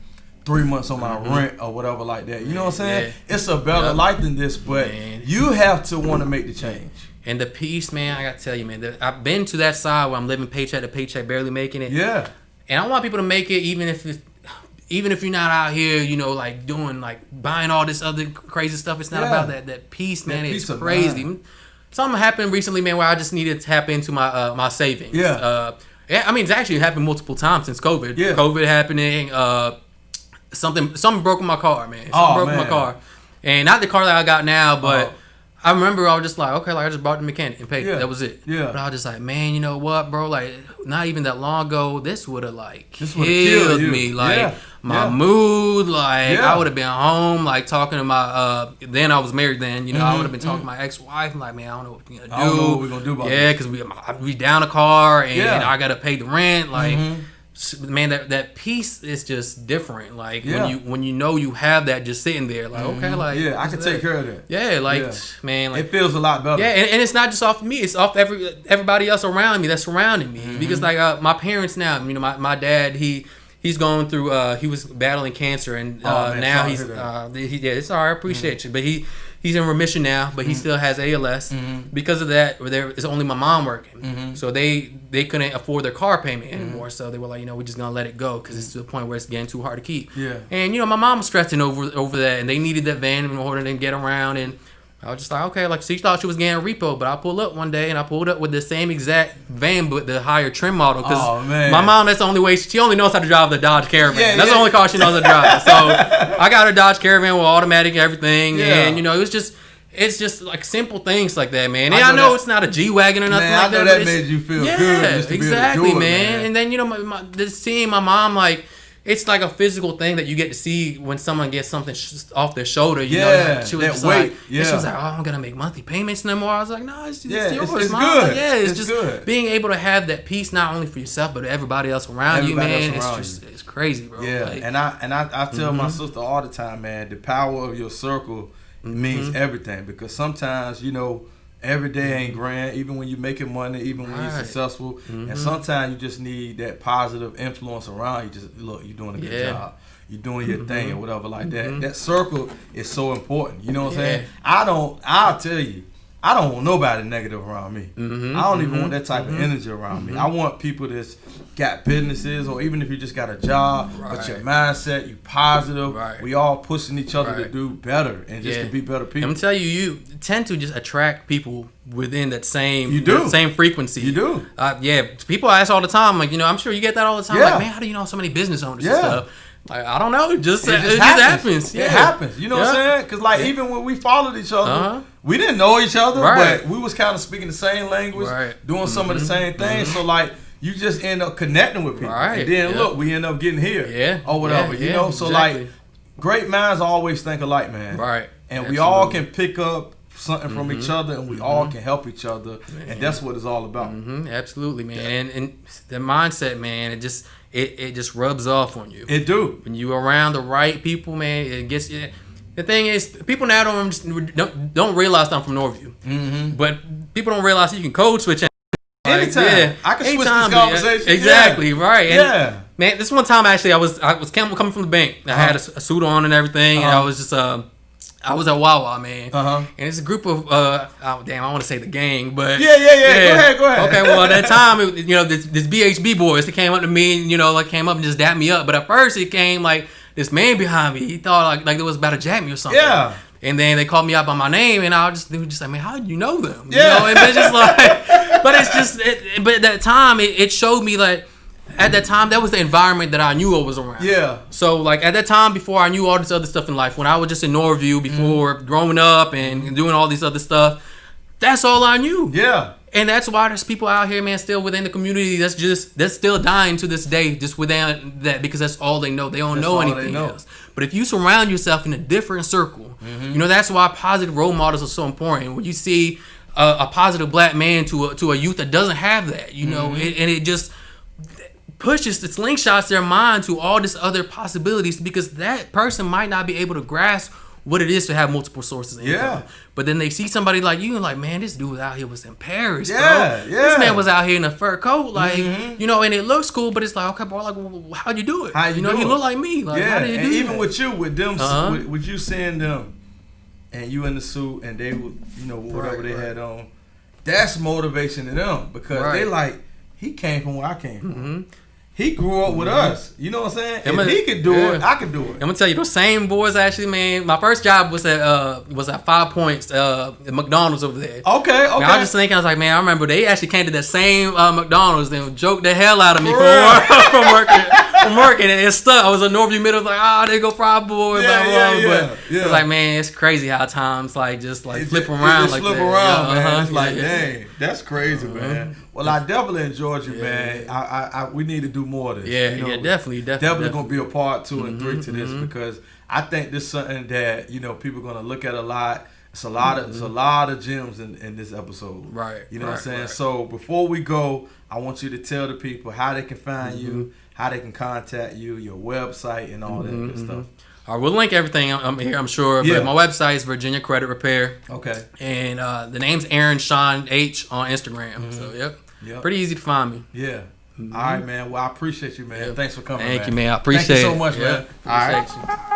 3 months on my rent or whatever like that. You know what I'm saying? Yeah. It's a better life than this, but you have to want to make the change. And the peace, man, I got to tell you, man, I've been to that side where I'm living paycheck to paycheck, barely making it. Yeah. And I want people to make it even if you're not out here, like doing buying all this other crazy stuff. It's not about that peace, man. It's crazy. Something happened recently, man, where I just needed to tap into my savings. Yeah. It's actually happened multiple times since COVID. Yeah. COVID happening. Something broke in my car, man. Something broke in my car, and not the car that I got now, but. I remember I was just like, okay, I just bought the mechanic and paid. That was it. Yeah. But I was just like, man, you know what, bro? Not even that long ago, this would have killed me. My mood. I would have been home, talking to my. Then I was married. Then I would have been talking to my ex-wife. I'm like, man, I don't know what we're gonna do. I don't know what we're gonna do about it. Because we down a car and I gotta pay the rent. Man, that piece is just different. When you know you have that just sitting there, okay, I can take care of that. Yeah, man, it feels a lot better. Yeah, and it's not just off of me; it's off everybody else around me that's surrounding me. Because my parents now, my dad, he's going through. He was battling cancer, and now he's it's all right. I appreciate you, but he's in remission now, but he still has ALS. Because of that, it's only my mom working. So they couldn't afford their car payment anymore. So they were like, we're just going to let it go because it's to the point where it's getting too hard to keep. Yeah. And, my mom was stressing over that, and they needed that van in order to get around. And I was just like, okay, she thought she was getting a repo, but I pulled up one day, and I pulled up with the same exact van, but the higher trim model. Because my mom, that's the only way, she only knows how to drive the Dodge Caravan. That's the only car she knows how to drive. So I got her Dodge Caravan with automatic everything, and, it's just simple things like that, man. And I know it's not a G-Wagon or nothing like that. I know that made you feel good. Just to exactly, be able to do it, man. And then, just seeing my mom, it's like a physical thing that you get to see when someone gets something off their shoulder. She was just weight. She was like, oh, I'm going to make monthly payments no more. I was like, no, it's yours, it's Mom. good. It's just good. Being able to have that peace not only for yourself, but everybody else around you, man. It's crazy, bro. Yeah, and I tell my sister all the time, man, the power of your circle means everything, because sometimes, every day ain't grand, even when you're making money, even when you're successful. And sometimes you just need that positive influence around you. Just look, you're doing a good job. You're doing your thing or whatever like that. That circle is so important. You know what I'm saying? I'll tell you, I don't want nobody negative around me. I don't even want that type of energy around me. I want people that's got businesses, or even if you just got a job, but your mindset, you positive. We all pushing each other to do better and just to be better people. I'm gonna tell you, you tend to just attract people within that same same frequency. You do. People ask all the time, like, I'm sure you get that all the time. Like, man, how do you know so many business owners and stuff? Like, I don't know. It just happens. It happens. You know what I'm saying? Because like even when we followed each other, we didn't know each other, but we was kind of speaking the same language, doing some of the same things. So like you just end up connecting with people, and then look, we end up getting here, or whatever. You know, so like great minds always think alike, man. Right. And we all can pick up something from each other, and we all can help each other, and that's what it's all about. Absolutely, man. And the mindset, man, it just rubs off on you. It do. When you around the right people, man, it gets. The thing is, people now don't realize that I'm from Northview, but people don't realize that you can code switch. Anytime. I can switch this conversation. Exactly, right. And, man, this one time actually, I was coming from the bank. I had a suit on and everything, and I was just I was at Wawa, man, and it's a group of I want to say the gang, but Go ahead. Okay, well at that time, this BHB boys, they came up to me, and came up and just dapped me up. But at first, it came like this man behind me. He thought like they was about to jab me or something. Yeah. And then they called me out by my name, and they were just like, man, how did you know them? Yeah. And it's just like, but it's just, but at that time, it showed me like. At that time, that was the environment that I knew I was around. Yeah. So, like, at that time, before I knew all this other stuff in life, when I was just in Northview, before growing up and doing all this other stuff, that's all I knew. Yeah. And that's why there's people out here, man, still within the community that's still dying to this day, just without that, because that's all they know. They don't know anything else. But if you surround yourself in a different circle, that's why positive role models are so important. When you see a positive black man to a youth that doesn't have that, and it just pushes the slingshots their mind to all this other possibilities, because that person might not be able to grasp what it is to have multiple sources of income. But then they see somebody like you and like, man, this dude out here was in Paris, bro. This man was out here in a fur coat, like, and it looks cool, but it's like, okay, bro, like, well, how'd you do it? He looked like me. Like, how did you do even that? with them, with you seeing them and you in the suit and they would, whatever they had on, that's motivation to them, because they like, he came from where I came from. He grew up with us. You know what I'm saying? If he could do it, I could do it. I'm gonna tell you, those same boys actually, man. My first job was at 5 Points, at McDonald's over there. Okay. Man, I was just thinking, I was like, man, I remember they actually came to that same McDonald's and joked the hell out of me from working, and it stuck. I was in Northview Middle, like, they go Fried Boy, blah blah. But it's like, man, it's crazy how times like just like flip around like that. Flip around, man. It's like, dang, that's crazy, man. Well, I definitely enjoyed you, man. We need to do more of this. Definitely gonna be a part 2 and 3 to this, because I think this is something that people are gonna look at a lot. It's a lot of gems in this episode. Right. You know what I'm saying? So before we go, I want you to tell the people how they can find you, how they can contact you, your website, and all that good stuff. All right, we'll link everything here, I'm sure. But my website is Virginia Credit Repair. Okay. And the name's Aaron Sean H on Instagram. So pretty easy to find me. Yeah. All right, man. Well, I appreciate you, man. Thanks for coming. Thank you, man. I appreciate it. Thank you so much, man. Appreciate you.